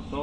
100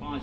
5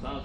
7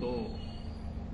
2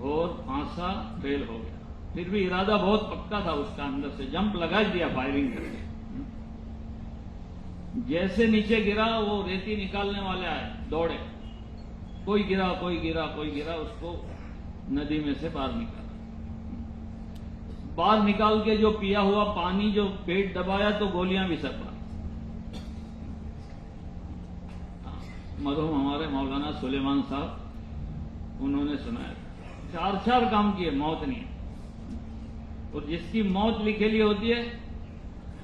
اور پھانسا فیل ہو گیا. پھر بھی ارادہ بہت پکا تھا اس کا، اندر سے جمپ لگا دیا فائرنگ کر کے. جیسے نیچے گرا وہ ریتی نکالنے والے آئے، دوڑے، کوئی گرا کوئی گرا کوئی گرا، اس کو ندی میں سے باہر نکالا. باہر نکال کے جو پیا ہوا پانی جو پیٹ دبایا تو گولیاں بھی سر پا. مرحوم ہمارے مولانا سلیمان صاحب انہوں نے سنایا تھا، 4 کام کیے، موت نہیں ہے. اور جس کی موت لکھی لی ہوتی ہے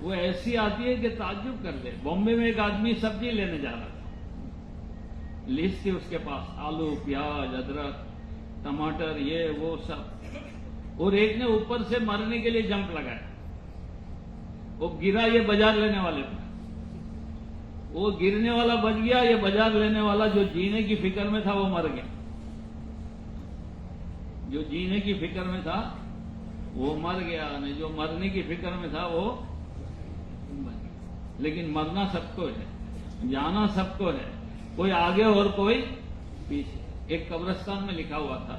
وہ ایسی آتی ہے کہ تعجب کر دے. بامبے میں ایک آدمی سبزی لینے جا رہا تھا، لسٹ تھی اس کے پاس، آلو، پیاز، ادرک، ٹماٹر، یہ وہ سب، اور ایک نے اوپر سے مرنے کے لیے جمپ لگایا. وہ گرا، یہ بازار لینے والے پر، وہ گرنے والا بچ گیا، یہ بازار لینے والا جو جینے کی فکر میں تھا وہ مر گیا. جو جینے کی فکر میں تھا وہ مر گیا، نہیں جو مرنے کی فکر میں تھا وہ. لیکن مرنا سب کو ہے، جانا سب کو ہے، کوئی آگے اور کوئی پیچھے. ایک قبرستان میں لکھا ہوا تھا،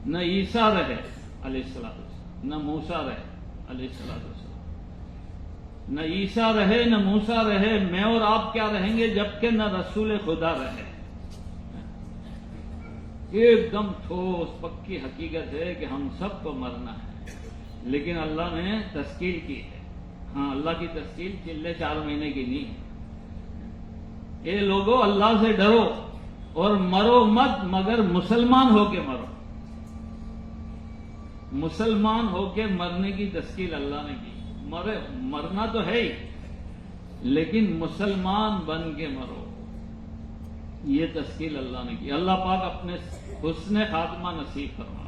نہ عیسیٰ رہے علیہ السلام، نہ موسیٰ رہے علیہ السلام. نہ عیسیٰ رہے نہ موسیٰ رہے، میں اور آپ کیا رہیں گے جبکہ نہ رسول خدا رہے. ایک دم ٹھوس پکی حقیقت ہے کہ ہم سب کو مرنا ہے، لیکن اللہ نے تشکیل کی ہے. ہاں، اللہ کی تشکیل چلے 4 مہینے کی نہیں ہے. اے لوگوں، اللہ سے ڈرو اور مرو مت مگر مسلمان ہو کے مرو. مسلمان ہو کے مرنے کی تشکیل اللہ نے کی. مرنا تو ہے ہی، لیکن مسلمان بن کے مرو، یہ تشکیل اللہ نے کی. اللہ پاک اپنے حسن خاتمہ نصیب فرما.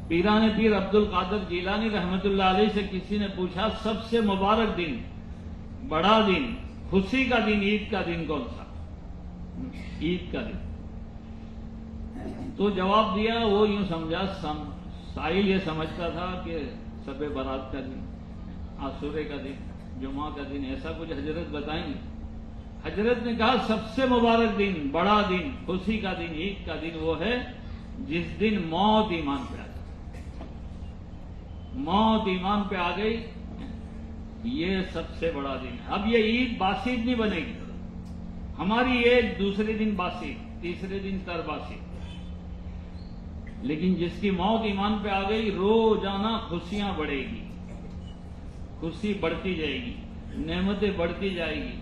پیران پیر عبد القادر جیلانی رحمت اللہ علیہ سے کسی نے پوچھا سب سے مبارک دن، بڑا دن، خوشی کا دن، عید کا دن کون سا؟ عید کا دن. تو جواب دیا، وہ یوں سمجھا، سائل یہ سمجھتا تھا کہ شب برات کا دن، عاشورے کا دن، جمعہ کا دن، ایسا کچھ حضرت بتائیں گے. حضرت نے کہا سب سے مبارک دن، بڑا دن، خوشی کا دن، عید کا دن وہ ہے جس دن موت ایمان پہ آ جائے. موت ایمان پہ آ گئی، یہ سب سے بڑا دن ہے. اب یہ عید باسی نہیں بنے گی، ہماری عید دوسرے دن باسی، تیسرے دن تر باسی. لیکن جس کی موت ایمان پہ آ گئی، روزانہ خوشیاں بڑھے گی، خوشی بڑھتی جائے گی، نعمتیں بڑھتی جائے گی،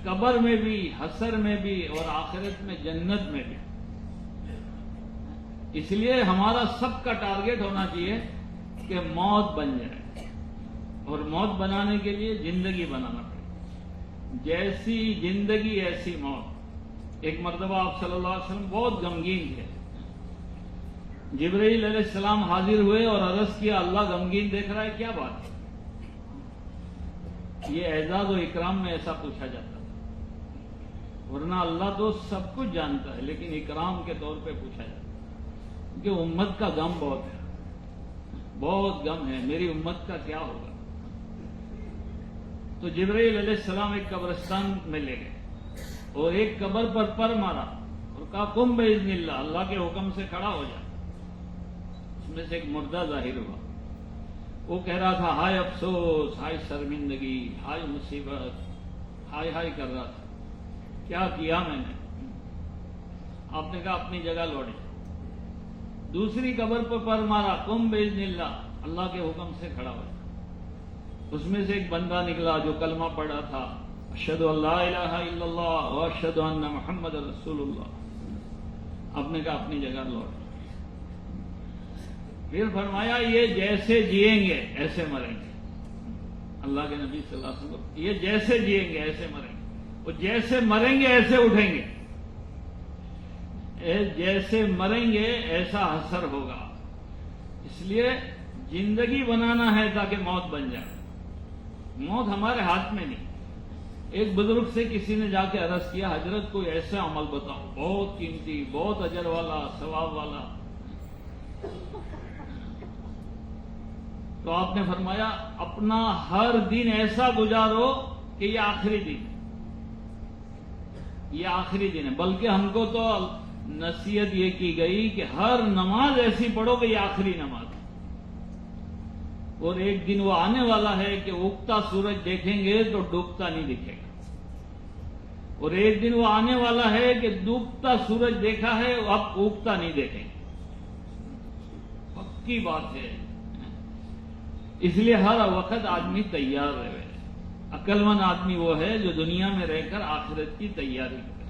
قبر میں بھی، حشر میں بھی، اور آخرت میں، جنت میں بھی. اس لیے ہمارا سب کا ٹارگٹ ہونا چاہیے کہ موت بن جائے، اور موت بنانے کے لیے زندگی بنانا پڑے. جیسی زندگی ایسی موت. ایک مرتبہ آپ صلی اللہ علیہ وسلم بہت غمگین تھے. جبرائیل علیہ السلام حاضر ہوئے اور عرض کیا اللہ غمگین دیکھ رہا ہے، کیا بات ہے؟ یہ اعزاز و اکرام میں ایسا پوچھا جاتا تھا، ورنہ اللہ تو سب کچھ جانتا ہے، لیکن اکرام کے طور پہ پوچھا جاتا ہے کہ امت کا غم بہت ہے، بہت غم ہے، میری امت کا کیا ہوگا. تو جبرائیل علیہ السلام ایک قبرستان میں لے گئے اور ایک قبر پر مارا اور کہا قم باذن اللہ، اللہ کے حکم سے کھڑا ہو جا. اس میں سے ایک مردہ ظاہر ہوا. وہ کہہ رہا تھا ہائے افسوس، ہائے شرمندگی، ہائے مصیبت، ہائے ہائے کر رہا تھا، کیا کیا میں نے. آپ نے کہا اپنی جگہ لوٹے. دوسری قبر پر مارا قم باذن اللہ، اللہ کے حکم سے کھڑا ہوا. اس میں سے ایک بندہ نکلا جو کلمہ پڑھا تھا، اشہد ان لا الہ الا اللہ واشہد ان محمد رسول اللہ. آپ نے کہا اپنی جگہ لوٹ. پھر فرمایا یہ جیسے جئیں گے ایسے مریں گے. اللہ کے نبی صلی اللہ علیہ وسلم، یہ جیسے جئیں گے ایسے مریں گے، اور جیسے مریں گے ایسے اٹھیں گے. جیسے مریں گے ایسا حشر ہوگا. اس لیے زندگی بنانا ہے تاکہ موت بن جائے. موت ہمارے ہاتھ میں نہیں. ایک بزرگ سے کسی نے جا کے عرض کیا حضرت کوئی ایسا عمل بتاؤ بہت قیمتی، بہت اجر والا، ثواب والا. تو آپ نے فرمایا اپنا ہر دن ایسا گزارو کہ یہ آخری دن، یہ آخری دن ہے. بلکہ ہم کو تو نصیحت یہ کی گئی کہ ہر نماز ایسی پڑھو کہ یہ آخری نماز ہے، اور ایک دن وہ آنے والا ہے کہ اگتا سورج دیکھیں گے تو ڈوبتا نہیں دکھے گا، اور ایک دن وہ آنے والا ہے کہ ڈوبتا سورج دیکھا ہے اب اگتا نہیں دیکھیں گے، پکی بات ہے۔ اس لیے ہر وقت آدمی تیار رہے۔ عقل مند آدمی وہ ہے جو دنیا میں رہ کر آخرت کی تیاری کرے،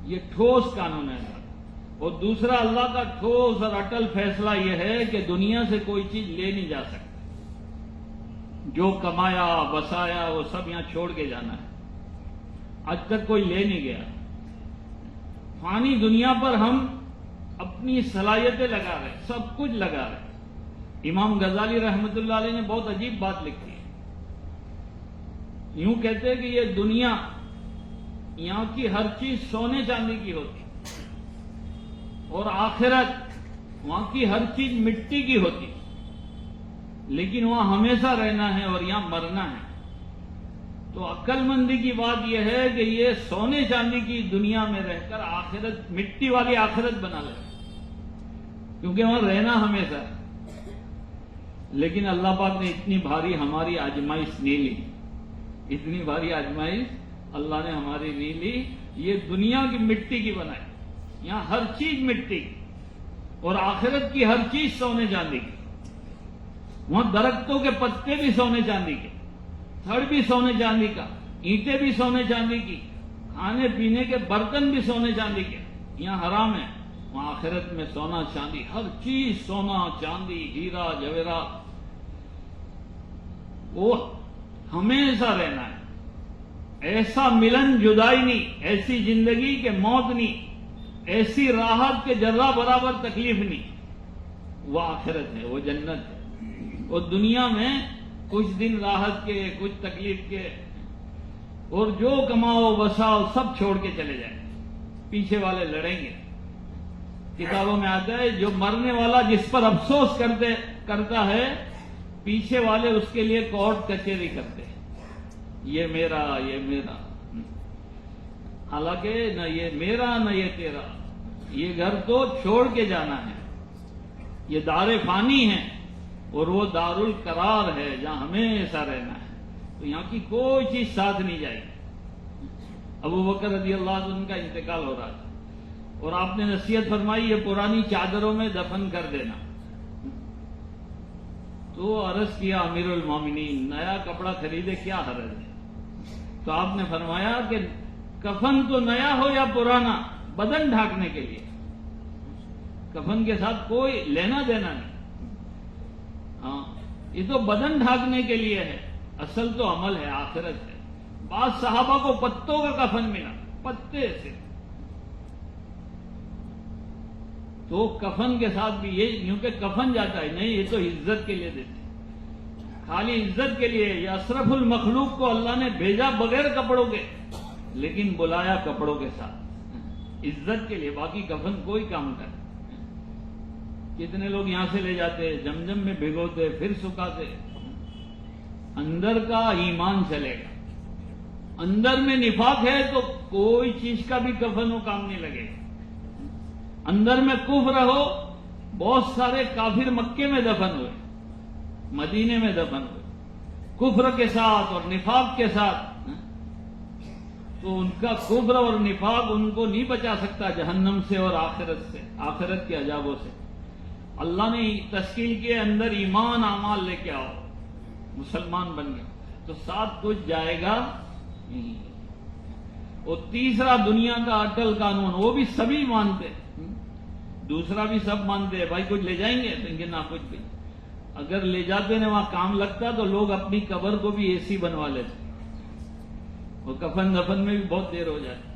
یہ ٹھوس قانون ہے۔ اور دوسرا اللہ کا ٹھوس اور اٹل فیصلہ یہ ہے کہ دنیا سے کوئی چیز لے نہیں جا سکتی، جو کمایا بسایا وہ سب یہاں چھوڑ کے جانا ہے، آج تک کوئی لے نہیں گیا۔ فانی دنیا پر ہم اپنی صلاحیتیں لگا رہے، سب کچھ لگا رہے۔ امام غزالی رحمت اللہ علیہ نے بہت عجیب بات لکھی ہے، یوں کہتے ہیں کہ یہ دنیا، یہاں کی ہر چیز سونے چاندی کی ہوتی، اور آخرت وہاں کی ہر چیز مٹی کی ہوتی، لیکن وہاں ہمیشہ رہنا ہے اور یہاں مرنا ہے۔ تو عقل مندی کی بات یہ ہے کہ یہ سونے چاندی کی دنیا میں رہ کر آخرت، مٹی والی آخرت بنا لے، کیونکہ وہاں رہنا ہمیشہ ہے۔ لیکن اللہ پاک نے اتنی بھاری ہماری آزمائش نہیں لی، اتنی بھاری آزمائش اللہ نے ہماری نہیں لی، یہ دنیا کی مٹی کی بنائی، یہاں ہر چیز مٹی کی، اور آخرت کی ہر چیز سونے چاندی کی۔ وہاں درختوں کے پتے بھی سونے چاندی کے، تھڑ بھی سونے چاندی کا، اینٹیں بھی سونے چاندی کی، کھانے پینے کے برتن بھی سونے چاندی کے۔ یہاں حرام ہے، وہاں آخرت میں سونا چاندی، ہر چیز سونا چاندی ہیرا جواہرات، وہ ہمیشہ رہنا ہے۔ ایسا ملن جدائی نہیں، ایسی زندگی کہ موت نہیں، ایسی راحت کے ذرہ برابر تکلیف نہیں، وہ آخرت ہے، وہ جنت ہے۔ اور دنیا میں کچھ دن راحت کے، کچھ تکلیف کے، اور جو کماؤ بساؤ سب چھوڑ کے چلے جائیں، پیچھے والے لڑیں گے۔ کتابوں میں آتا ہے جو مرنے والا جس پر افسوس کرتا ہے، پیچھے والے اس کے لیے کورٹ کچہری کرتے ہیں، یہ میرا یہ میرا، حالانکہ نہ یہ میرا نہ یہ تیرا، یہ گھر تو چھوڑ کے جانا ہے، یہ دار فانی ہے، اور وہ دار القرار ہے جہاں ہمیشہ رہنا ہے۔ تو یہاں کی کوئی چیز ساتھ نہیں جائے گی۔ ابو بکر رضی اللہ عنہ کا انتقال ہو رہا تھا، اور آپ نے نصیحت فرمائی یہ پرانی چادروں میں دفن کر دینا۔ تو عرض کیا امیر المومنین، نیا کپڑا خریدے کیا حرج ہے؟ تو آپ نے فرمایا کہ کفن تو نیا ہو یا پرانا، بدن ڈھانکنے کے لیے، کفن کے ساتھ کوئی لینا دینا نہیں۔ ہاں، یہ تو بدن ڈھانکنے کے لیے ہے، اصل تو عمل ہے، آخرت ہے۔ بعض صحابہ کو پتوں کا کفن ملا، پتے سے، تو کفن کے ساتھ بھی یہ، کیونکہ کفن جاتا ہے نہیں، یہ تو عزت کے لیے دیتے، خالی عزت کے لیے۔ یہ اشرف المخلوق کو اللہ نے بھیجا بغیر کپڑوں کے، لیکن بلایا کپڑوں کے ساتھ، عزت کے لیے، باقی کفن کوئی کام کرے۔ کتنے لوگ یہاں سے لے جاتے، زمزم میں بھگوتے، پھر سکھاتے، اندر کا ایمان چلے گا۔ اندر میں نفاق ہے تو کوئی چیز کا بھی کفن و کام نہیں لگے گا۔ اندر میں کفر ہو، بہت سارے کافر مکے میں دفن ہوئے، مدینے میں دفن ہوئے، کفر کے ساتھ اور نفاق کے ساتھ، تو ان کا کفر اور نفاق ان کو نہیں بچا سکتا جہنم سے اور آخرت سے، آخرت کے عذابوں سے۔ اللہ نے تشکیل کیے اندر ایمان اعمال لے کے آؤ، مسلمان بن گئے تو ساتھ کچھ جائے گا نہیں۔ اور تیسرا دنیا کا اٹل قانون، وہ بھی سبھی مانتے، دوسرا بھی سب مانتے ہیں، بھائی کچھ لے جائیں گے تو نہ کچھ بھی، اگر لے جاتے نے وہاں کام لگتا تو لوگ اپنی قبر کو بھی اے سی بنوا لیتے، اور کفن دفن میں بھی بہت دیر ہو جاتی،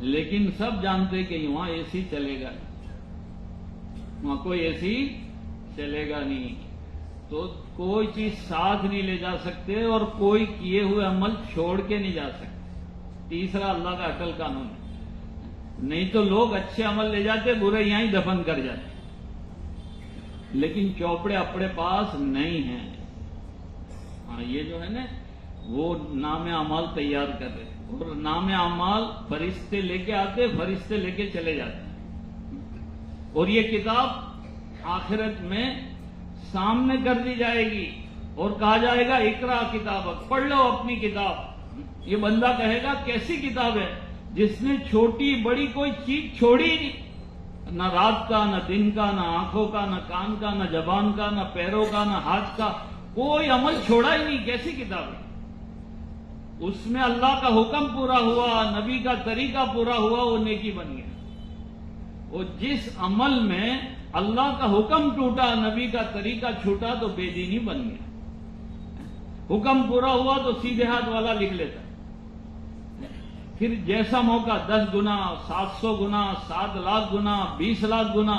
لیکن سب جانتے کہ وہاں اے سی چلے گا، وہاں کوئی اے سی چلے گا نہیں، تو کوئی چیز ساتھ نہیں لے جا سکتے، اور کوئی کیے ہوئے عمل چھوڑ کے نہیں جا سکتے۔ تیسرا اللہ کا اٹل قانون ہے، نہیں تو لوگ اچھے عمل لے جاتے، برے یہاں ہی دفن کر جاتے، لیکن چوپڑے اپنے پاس نہیں ہیں۔ ہاں، یہ جو ہے نا وہ نام اعمال تیار کر رہے اور نام اعمال فرشتے لے کے آتے، فرشتے لے کے چلے جاتے ہیں، اور یہ کتاب آخرت میں سامنے کر دی جائے گی اور کہا جائے گا اقرا کتابک، پڑھ لو اپنی کتاب۔ یہ بندہ کہے گا کیسی کتاب ہے جس نے چھوٹی بڑی کوئی چیز چھوڑی نہیں، نہ رات کا، نہ دن کا، نہ آنکھوں کا، نہ کان کا، نہ زبان کا، نہ پیروں کا، نہ ہاتھ کا، کوئی عمل چھوڑا ہی نہیں، کیسی کتاب ہے؟ اس میں اللہ کا حکم پورا ہوا، نبی کا طریقہ پورا ہوا، وہ نیکی بن گیا۔ وہ جس عمل میں اللہ کا حکم ٹوٹا، نبی کا طریقہ چھوٹا، تو بے دینی بن گیا۔ حکم پورا ہوا تو سیدھے ہاتھ والا لکھ لیتا، پھر جیسا موقع 10 گنا، 700 گنا، 7 لاکھ گنا، 20 لاکھ گنا،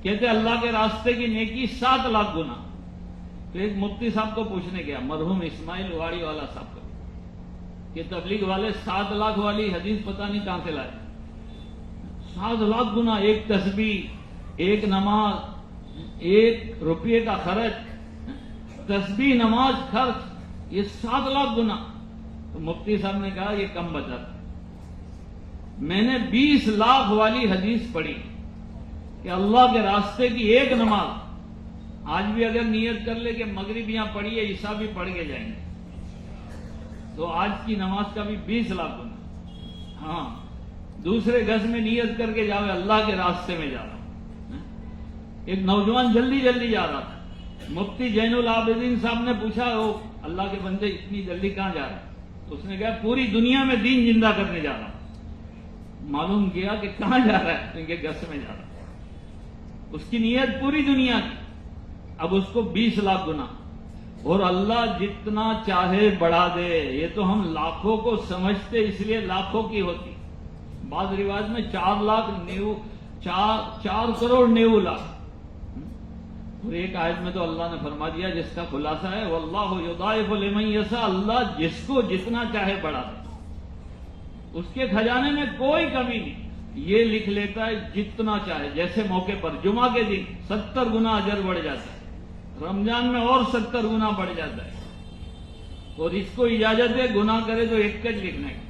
کہتے اللہ کے راستے کی نیکی 7 لاکھ گنا۔ تو ایک مفتی صاحب کو پوچھنے گیا، مرحوم اسماعیل واڑی والا صاحب کو، کہ تبلیغ والے 7 لاکھ والی حدیث پتہ نہیں کہاں سے لائے۔ 7 لاکھ گنا، ایک تسبیح، ایک نماز، 1 روپیے کا خرچ، تسبیح نماز خرچ، یہ 7 لاکھ گنا۔ تو مفتی صاحب نے کہا یہ کم بچت۔ میں نے 20 لاکھ والی حدیث پڑھی کہ اللہ کے راستے کی ایک نماز، آج بھی اگر نیت کر لے کہ مغرب یہاں پڑھی ہے، عشاء بھی پڑھ کے جائیں گے، تو آج کی نماز کا بھی 20 لاکھ گنا۔ ہاں، دوسرے گز میں نیت کر کے جاؤ اللہ کے راستے میں جا رہا ہوں۔ ایک نوجوان جلدی جلدی جا رہا تھا، مفتی زین العابدین صاحب نے پوچھا، وہ اللہ کے بندے اتنی جلدی کہاں جا رہے ہیں؟ تو اس نے کہا پوری دنیا میں دین زندہ کرنے جا رہا ہوں۔ معلوم کیا کہ کہاں جا رہا ہے؟ ان کے گز میں جا رہا ہے۔ اس کی نیت پوری دنیا کی، اب اس کو 20 لاکھ گنا، اور اللہ جتنا چاہے بڑھا دے۔ یہ تو ہم لاکھوں کو سمجھتے اس لیے لاکھوں کی ہوتی، بعض روایت میں 4 کروڑ 90 لاکھ، اور ایک آیت میں تو اللہ نے فرما دیا جس کا خلاصہ ہے واللہ یضاعف لمن یشاء، اللہ جس کو جتنا چاہے بڑھا دے، اس کے خزانے میں کوئی کمی نہیں۔ یہ لکھ لیتا ہے جتنا چاہے، جیسے موقع پر جمعہ کے دن 70 گنا اجر بڑھ جاتا ہے، رمضان میں اور 70 گنا بڑھ جاتا ہے، اور اس کو اجازت ہے گناہ کرے تو ایک کج لکھنے کا۔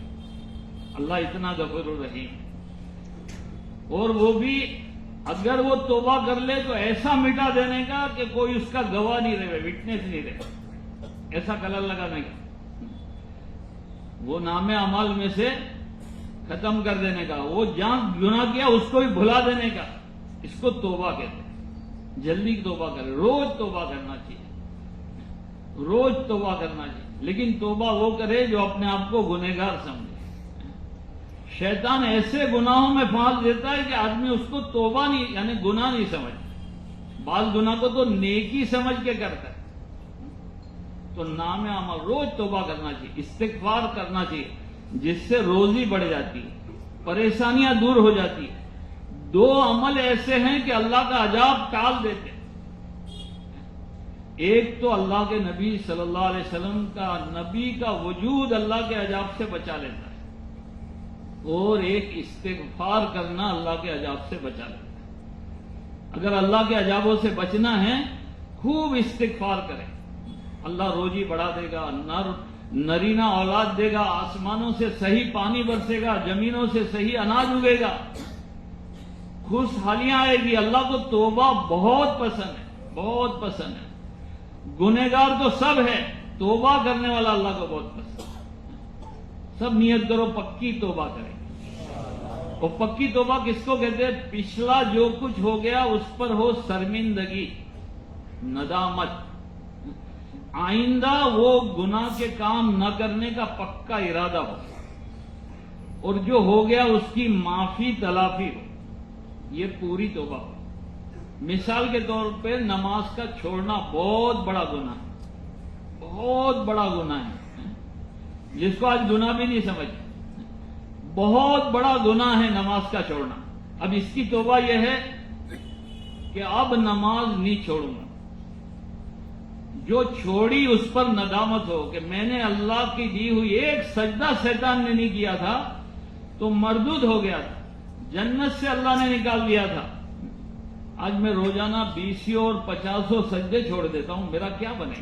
اللہ اتنا غفور الرحیم، اور وہ بھی اگر وہ توبہ کر لے تو ایسا مٹا دینے کا کہ کوئی اس کا گواہ نہیں رہے، وٹنس نہیں رہے، ایسا کلر لگانے کا، وہ نام اعمال میں سے ختم کر دینے کا، وہ جہاں گناہ کیا اس کو بھی بھلا دینے کا۔ اس کو توبہ کہتے ہیں۔ جلدی توبہ کرے، روز توبہ کرنا چاہیے، روز توبہ کرنا چاہیے، لیکن توبہ وہ کرے جو اپنے آپ کو گنہگار سمجھے۔ شیطان ایسے گناہوں میں پھانس دیتا ہے کہ آدمی اس کو توبہ نہیں، یعنی گناہ نہیں سمجھتا، بعض گناہ کو تو نیکی سمجھ کے کرتا ہے۔ تو نام اعمال روز توبہ کرنا چاہیے، استغفار کرنا چاہیے، جس سے روزی بڑھ جاتی ہے، پریشانیاں دور ہو جاتی ہیں۔ 2 عمل ایسے ہیں کہ اللہ کا عذاب ٹال دیتے ہیں۔ ایک تو اللہ کے نبی صلی اللہ علیہ وسلم کا، نبی کا وجود اللہ کے عذاب سے بچا لیتا ہے، اور ایک استغفار کرنا اللہ کے عذاب سے بچا لیتا ہے۔ اگر اللہ کے عذابوں سے بچنا ہے، خوب استغفار کریں، اللہ روزی بڑھا دے گا، نرینہ اولاد دے گا، آسمانوں سے صحیح پانی برسے گا، زمینوں سے صحیح اناج اگے گا، خوشحالیاں آئے گی۔ اللہ کو توبہ بہت پسند ہے، بہت پسند ہے۔ گنہگار تو سب ہے، توبہ کرنے والا اللہ کو بہت پسند ہے۔ سب نیت کرو پکی توبہ کریں، اور پکی توبہ کس کو کہتے ہیں؟ پچھلا جو کچھ ہو گیا اس پر ہو شرمندگی، ندامت، آئندہ وہ گناہ کے کام نہ کرنے کا پکا ارادہ ہو، اور جو ہو گیا اس کی معافی تلافی ہو، یہ پوری توبہ ہو۔ مثال کے طور پہ نماز کا چھوڑنا بہت بڑا گناہ ہے، بہت بڑا گناہ ہے، جس کو آج گناہ بھی نہیں سمجھتے، بہت بڑا گناہ ہے نماز کا چھوڑنا۔ اب اس کی توبہ یہ ہے کہ اب نماز نہیں چھوڑوں گا، جو چھوڑی اس پر ندامت ہو کہ میں نے اللہ کی دی ہوئی ایک سجدہ شیطان نے نہیں کیا تھا تو مردود ہو گیا تھا، جنت سے اللہ نے نکال دیا تھا، آج میں روزانہ 20 اور 50 سجدے چھوڑ دیتا ہوں، میرا کیا بنے؟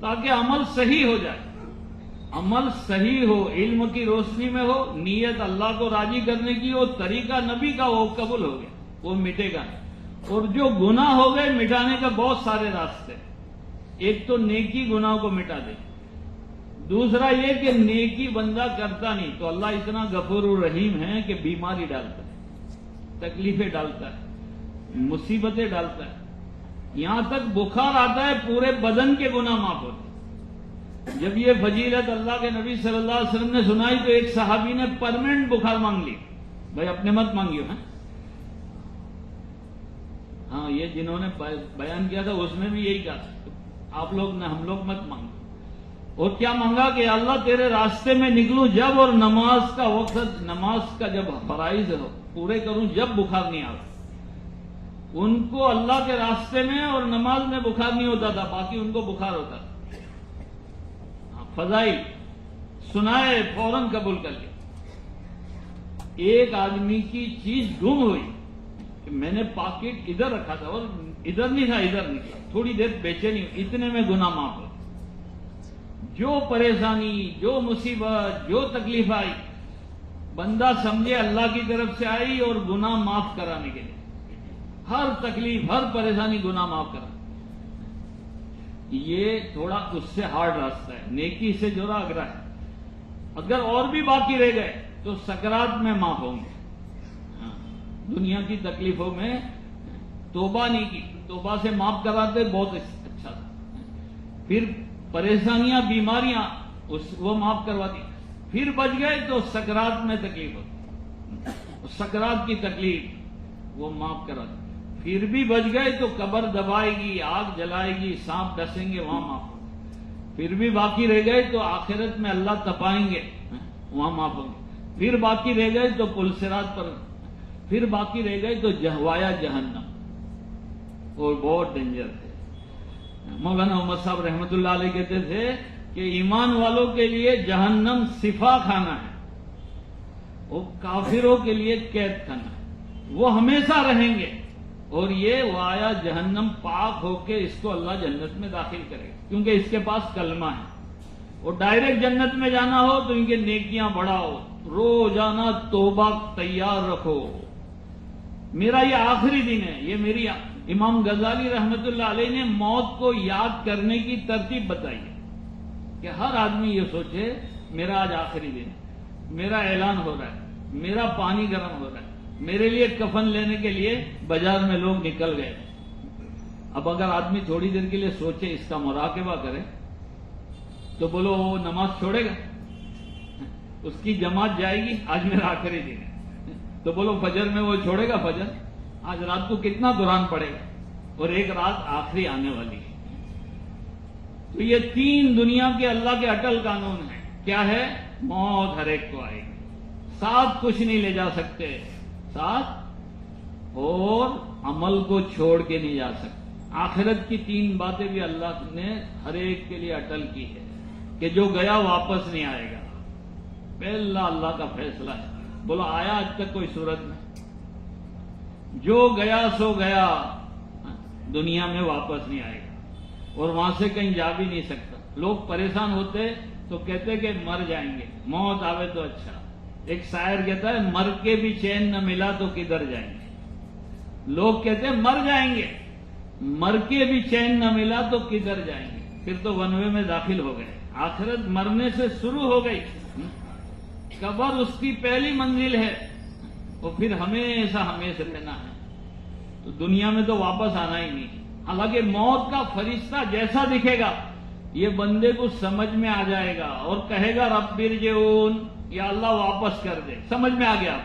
تاکہ عمل صحیح ہو جائے. عمل صحیح ہو، علم کی روشنی میں ہو، نیت اللہ کو راضی کرنے کی ہو، طریقہ نبی کا وہ قبول ہو گیا، وہ مٹے گا نہیں. اور جو گناہ ہو گئے مٹانے کا بہت سارے راستے. ایک تو نیکی گناہ کو مٹا دے. دوسرا یہ کہ نیکی بندہ کرتا نہیں تو اللہ اتنا غفور الرحیم ہے کہ بیماری ڈالتا ہے، تکلیفیں ڈالتا ہے، مصیبتیں ڈالتا ہے. یہاں تک بخار آتا ہے پورے بدن کے گناہ معاف ہوتے. جب یہ فضیلت اللہ کے نبی صلی اللہ علیہ وسلم نے سنائی تو ایک صحابی نے پرماننٹ بخار مانگ لی. بھائی اپنے مت مانگیو. ہاں یہ جنہوں نے بیان کیا تھا اس میں بھی یہی کہا آپ لوگ نے، ہم لوگ مت مانگو. اور کیا مانگا کہ اللہ تیرے راستے میں نکلوں جب، اور نماز کا وقت، نماز کا جب فرائض ہو پورے کروں جب بخار نہیں آتا. ان کو اللہ کے راستے میں اور نماز میں بخار نہیں ہوتا تھا، باقی ان کو بخار ہوتا تھا. فضائل سنائے فوراً قبول کر لیا. ایک آدمی کی چیز گم ہوئی کہ میں نے پاکٹ ادھر رکھا تھا اور ادھر نہیں تھا، ادھر نکلا، تھوڑی دیر بےچینی ہوئی، اتنے میں گناہ معاف ہو. جو پریشانی، جو مصیبت، جو تکلیف آئی بندہ سمجھے اللہ کی طرف سے آئی اور گناہ معاف کرانے کے لیے. ہر تکلیف، ہر پریشانی گناہ معاف کرا. یہ تھوڑا اس سے ہارڈ راستہ ہے، نیکی سے جوڑا اگرا ہے. اگر اور بھی باقی رہ گئے تو سکرات میں معاف ہوں گے. دنیا کی تکلیفوں میں توبہ نہیں کی، توبہ سے معاف کراتے بہت اچھا تھا. پھر پریشانیاں، بیماریاں وہ معاف کرواتی. پھر بچ گئے تو سکرات میں تکلیف ہوتی، سکرات کی تکلیف وہ معاف کراتی. پھر بھی بچ گئے تو قبر دبائے گی، آگ جلائے گی، سانپ ڈسیں گے، وہاں معاف ہوگا. پھر بھی باقی رہ گئے تو آخرت میں اللہ تپائیں گے، وہاں معاف ہوں گے. پھر باقی رہ گئے تو پل صراط پر. پھر باقی رہ گئے تو جہوایا جہنم، اور بہت ڈینجر تھے. مولانا محمد صاحب رحمۃ اللہ علیہ کہتے تھے کہ ایمان والوں کے لیے جہنم صفا کھانا ہے، وہ کافروں کے لیے قید کھانا ہے. وہ ہمیشہ رہیں گے، اور یہ وایا جہنم پاک ہو کے اس کو اللہ جنت میں داخل کرے گا، کیونکہ اس کے پاس کلمہ ہے. اور ڈائریکٹ جنت میں جانا ہو تو ان کے نیکیاں بڑھاؤ، روزانہ توبہ تیار رکھو. میرا یہ آخری دن ہے. یہ میری امام غزالی رحمت اللہ علیہ نے موت کو یاد کرنے کی ترتیب بتائی ہے کہ ہر آدمی یہ سوچے میرا آج آخری دن ہے، میرا اعلان ہو رہا ہے، میرا پانی گرم ہو رہا ہے. میرے لیے کفن لینے کے لیے بازار میں لوگ نکل گئے. اب اگر آدمی تھوڑی دیر کے لیے سوچے، اس کا مراقبہ کرے، تو بولو وہ نماز چھوڑے گا؟ اس کی جماعت جائے گی، آج میرا آخری دن ہے. تو بولو فجر میں وہ چھوڑے گا فجر؟ آج رات کو کتنا قرآن پڑھے گا؟ اور ایک رات آخری آنے والی ہے. تو یہ تین دنیا کے اللہ کے اٹل قانون ہیں. کیا ہے؟ موت ہر ایک کو آئے گی، ساتھ کچھ نہیں لے جا سکتے، ساتھ اور عمل کو چھوڑ کے نہیں جا سکتے. آخرت کی تین باتیں بھی اللہ نے ہر ایک کے لیے اٹل کی ہے کہ جو گیا واپس نہیں آئے گا. پہلا اللہ کا فیصلہ ہے. بولو آیا آج تک کوئی صورت میں؟ جو گیا سو گیا، دنیا میں واپس نہیں آئے گا، اور وہاں سے کہیں جا بھی نہیں سکتا. لوگ پریشان ہوتے تو کہتے کہ مر جائیں گے، موت آوے تو اچھا. ایک شاعر کہتا ہے مر کے بھی چین نہ ملا تو کدھر جائیں گے. لوگ کہتے ہیں مر جائیں گے، مر کے بھی چین نہ ملا تو کدھر جائیں گے. پھر تو ون وے میں داخل ہو گئے. آخرت مرنے سے شروع ہو گئی. قبر اس کی پہلی منزل ہے، اور پھر ہمیشہ ہمیشہ رہنا ہے. تو دنیا میں تو واپس آنا ہی نہیں. حالانکہ موت کا فرشتہ جیسا دکھے گا یہ بندے کو سمجھ میں آ جائے گا اور کہے گا رب ارجعون، یا اللہ واپس کر دے. سمجھ میں آ گیا.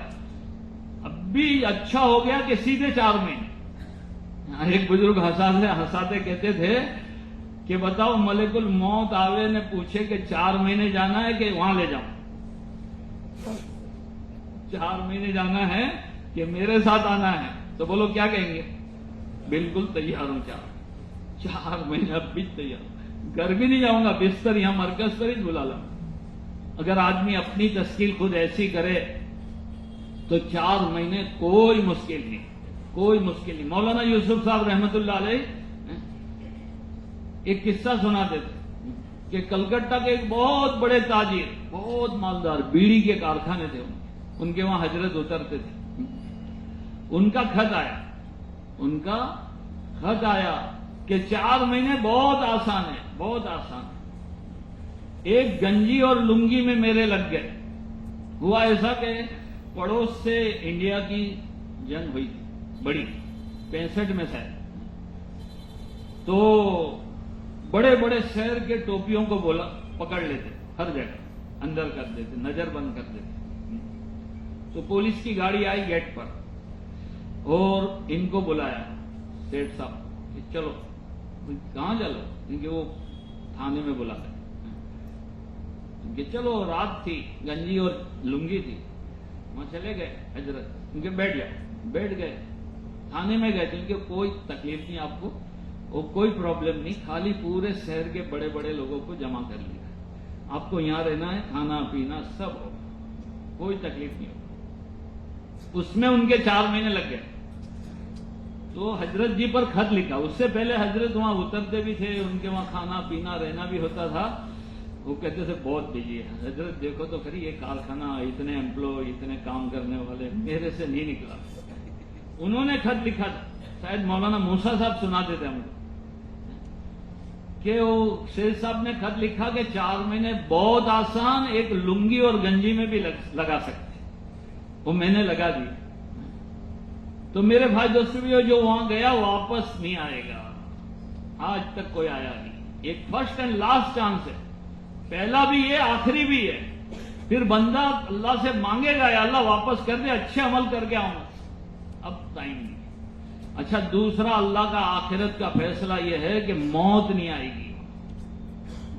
اب بھی اچھا ہو گیا کہ سیدھے 4 مہینے. ایک بزرگ ہنساتے کہتے تھے کہ بتاؤ ملک الموت آوے نے پوچھے کہ 4 مہینے جانا ہے کہ وہاں لے جاؤں؟ 4 مہینے جانا ہے کہ میرے ساتھ آنا ہے؟ تو بولو کیا کہیں گے؟ بالکل تیار ہوں. 4 مہینے اب بھی تیار ہوں. گھر بھی نہیں جاؤں گا، بستر یہاں مرکز پر ہی بلا لاؤں. اگر آدمی اپنی تشکیل خود ایسی کرے تو 4 مہینے کوئی مشکل نہیں، کوئی مشکل نہیں. مولانا یوسف صاحب رحمت اللہ علیہ ایک قصہ سناتے تھے. کہ کلکتہ کے ایک بہت بڑے تاجر، بہت مالدار، بیڑی کے کارخانے تھے ان کے، وہاں حضرت اترتے تھے، ان کا خط آیا کہ 4 مہینے بہت آسان ہے، بہت آسان ہے، ایک گنجی اور لنگی میں میرے لگ گئے۔ ہوا ایسا کہ پڑوس سے انڈیا کی جنگ ہوئی تھی بڑی، 65 میں شاید، تو بڑے بڑے شہر کے ٹوپیوں کو پکڑ لیتے، ہر جگہ اندر کر دیتے، نظر بند کر دیتے۔ تو پولیس کی گاڑی آئی گیٹ پر اور ان کو بلایا، سیٹھ صاحب کہ چلو، کہاں چلو؟ ان کے وہ تھانے میں بلا گئے کہ چلو، رات تھی، گنجی اور لنگی تھی، وہاں چلے گئے حضرت، ان کے بیٹھ جاؤ، بیٹھ گئے، تھانے میں گئے، ان کے کوئی تکلیف نہیں آپ کو، اور کوئی پرابلم نہیں، خالی پورے شہر کے بڑے بڑے لوگوں کو جمع کر لیا، آپ کو یہاں رہنا ہے، کھانا پینا سب ہو، کوئی تکلیف نہیں ہو۔ اس میں ان کے 4 مہینے لگ گئے۔ تو حضرت جی پر خط لکھا، اس سے پہلے حضرت وہاں اترتے بھی تھے، ان کے وہاں کھانا پینا رہنا بھی ہوتا تھا۔ وہ کہتے تھے بہت بجی ہے حضرت، دیکھو تو پھر یہ کارخانہ، اتنے امپلائی، اتنے کام کرنے والے، میرے سے نہیں نکلا۔ انہوں نے خط لکھا تھا، شاید مولانا موسیٰ صاحب سناتے تھے ہم کو، کہ وہ شیخ صاحب نے خط لکھا کہ 4 مہینے بہت آسان، ایک لنگی اور گنجی میں بھی لگا سکتے، وہ میں نے لگا دی۔ تو میرے بھائی دوستوں بھی، جو وہاں گیا واپس نہیں آئے گا، آج تک کوئی آیا نہیں۔ ایک فرسٹ اینڈ لاسٹ چانس ہے، پہلا بھی ہے، آخری بھی ہے، پھر بندہ اللہ سے مانگے گا یا اللہ واپس کر دے، اچھے عمل کر کے آؤں، اب ٹائم نہیں۔ اچھا، دوسرا اللہ کا آخرت کا فیصلہ یہ ہے کہ موت نہیں آئے گی،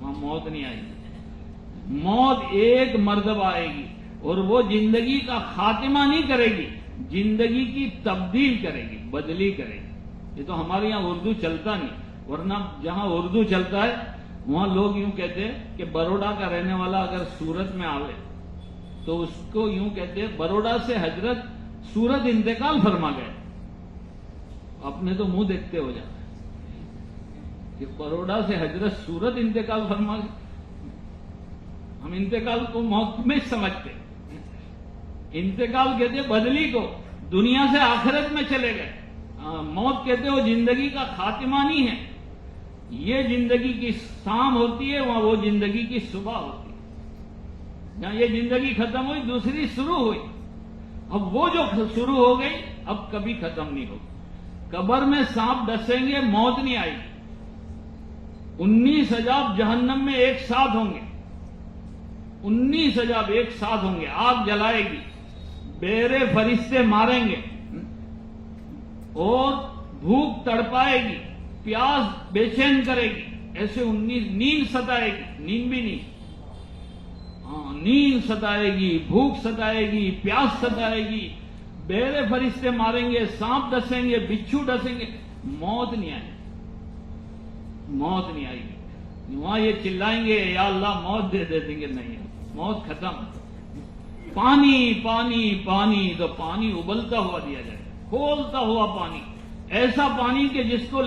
وہاں موت نہیں آئے گی، موت ایک مرتبہ آئے گی، اور وہ زندگی کا خاتمہ نہیں کرے گی، زندگی کی تبدیل کرے گی، بدلی کرے گی۔ یہ تو ہمارے یہاں اردو چلتا نہیں، ورنہ جہاں اردو چلتا ہے وہاں لوگ یوں کہتے ہیں کہ بروڈا کا رہنے والا اگر سورت میں آوے تو اس کو یوں کہتے ہیں بروڈا سے حضرت سورت انتقال فرما گئے۔ اپنے تو منہ دیکھتے ہو جاتا ہے کہ بروڈا سے حضرت سورت انتقال فرما گئے۔ ہم انتقال کو موت میں سمجھتے، انتقال کہتے بدلی کو، دنیا سے آخرت میں چلے گئے۔ موت کہتے ہو زندگی کا خاتمہ نہیں ہے، یہ زندگی کی شام ہوتی ہے، وہاں وہ زندگی کی صبح ہوتی ہے۔ جہاں یہ زندگی ختم ہوئی، دوسری شروع ہوئی، اب وہ جو شروع ہو گئی اب کبھی ختم نہیں ہوگی۔ قبر میں سانپ ڈسیں گے، موت نہیں آئے گی۔ 19 عذاب جہنم میں ایک ساتھ ہوں گے، 19 عذاب ایک ساتھ ہوں گے، آگ جلائے گی، بیرے فرشتے ماریں گے، اور بھوک تڑپائے گی، پیاس بے چین کرے گی، ایسے 19 نیند ستائے گی، نیند بھی نہیں، نیند ستائے گی، بھوک ستائے گی، پیاس ستائے گی، بیرے فرشتے ماریں گے، سانپ ڈسیں گے، بچھو ڈسیں گے، موت نہیں آئے گی، موت نہیں آئے گی۔ وہاں یہ چلائیں گے یا اللہ موت دے دیں گے، نہیں، موت ختم۔ پانی پانی پانی، تو پانی ابلتا ہوا دیا جائے، کھولتا ہوا پانی، ایسا پانی کہ جس کو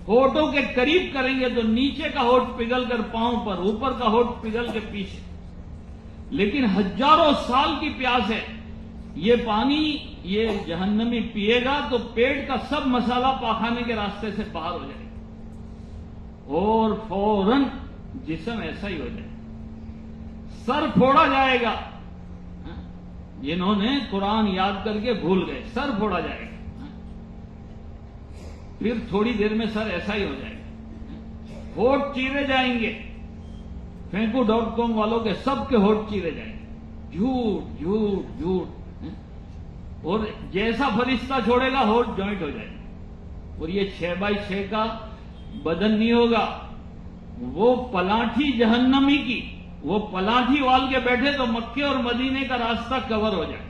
ہونٹوں کے قریب کریں گے تو نیچے کا ہونٹ پگھل کر پاؤں پر، اوپر کا ہونٹ پگھل کے پیچھے، لیکن ہزاروں سال کی پیاس ہے۔ یہ پانی یہ جہنمی پیے گا تو پیٹ کا سب مسالہ پاخانے کے راستے سے باہر ہو جائے گا، اور فوراً جسم ایسا ہی ہو جائے گا، سر پھوڑا جائے گا۔ جنہوں نے قرآن یاد کر کے بھول گئے، سر پھوڑا جائے گا، پھر تھوڑی دیر میں سر ایسا ہی ہو جائے گا، ہونٹ چیرے جائیں گے، Phenko.com والوں کے سب کے ہونٹ چیرے جائیں گے، جھوٹ جھوٹ جھوٹ، اور جیسا فرشتہ چھوڑے گا ہونٹ جوائنٹ ہو جائے گا، اور یہ 6x6 کا بدن نہیں ہوگا، وہ پلاٹھی جہنمی کی، وہ پلاٹھی وال کے بیٹھے تو مکے اور مدینے کا راستہ کور ہو جائے،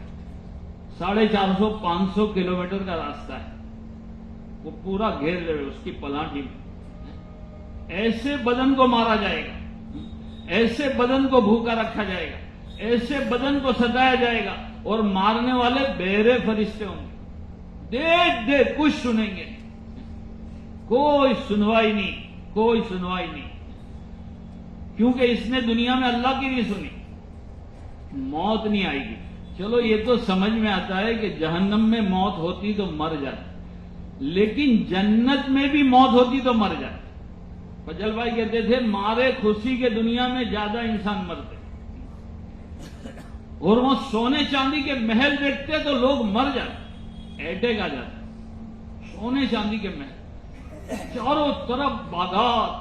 450-500 کلومیٹر کا راستہ ہے، وہ پورا گھیر لے اس کی پلاٹھی میں۔ ایسے بدن کو مارا جائے گا، ایسے بدن کو بھوکا رکھا جائے گا، ایسے بدن کو ستایا جائے گا، اور مارنے والے بہرے فرشتے ہوں گے، دیکھ دیکھ کچھ سنیں گے، کوئی سنوائی نہیں، کوئی سنوائی نہیں۔ کیونکہ اس نے دنیا میں اللہ کی نہیں سنی. موت نہیں آئے گی. چلو یہ تو سمجھ میں آتا ہے کہ جہنم میں موت ہوتی تو مر جاتی, لیکن جنت میں بھی موت ہوتی تو مر جاتی. فضل بھائی کہتے تھے مارے خوشی کے دنیا میں زیادہ انسان مرتے, اور وہ سونے چاندی کے محل دیکھتے تو لوگ مر جاتے, اٹیک آ جاتا. سونے چاندی کے محل, چاروں طرف باغات,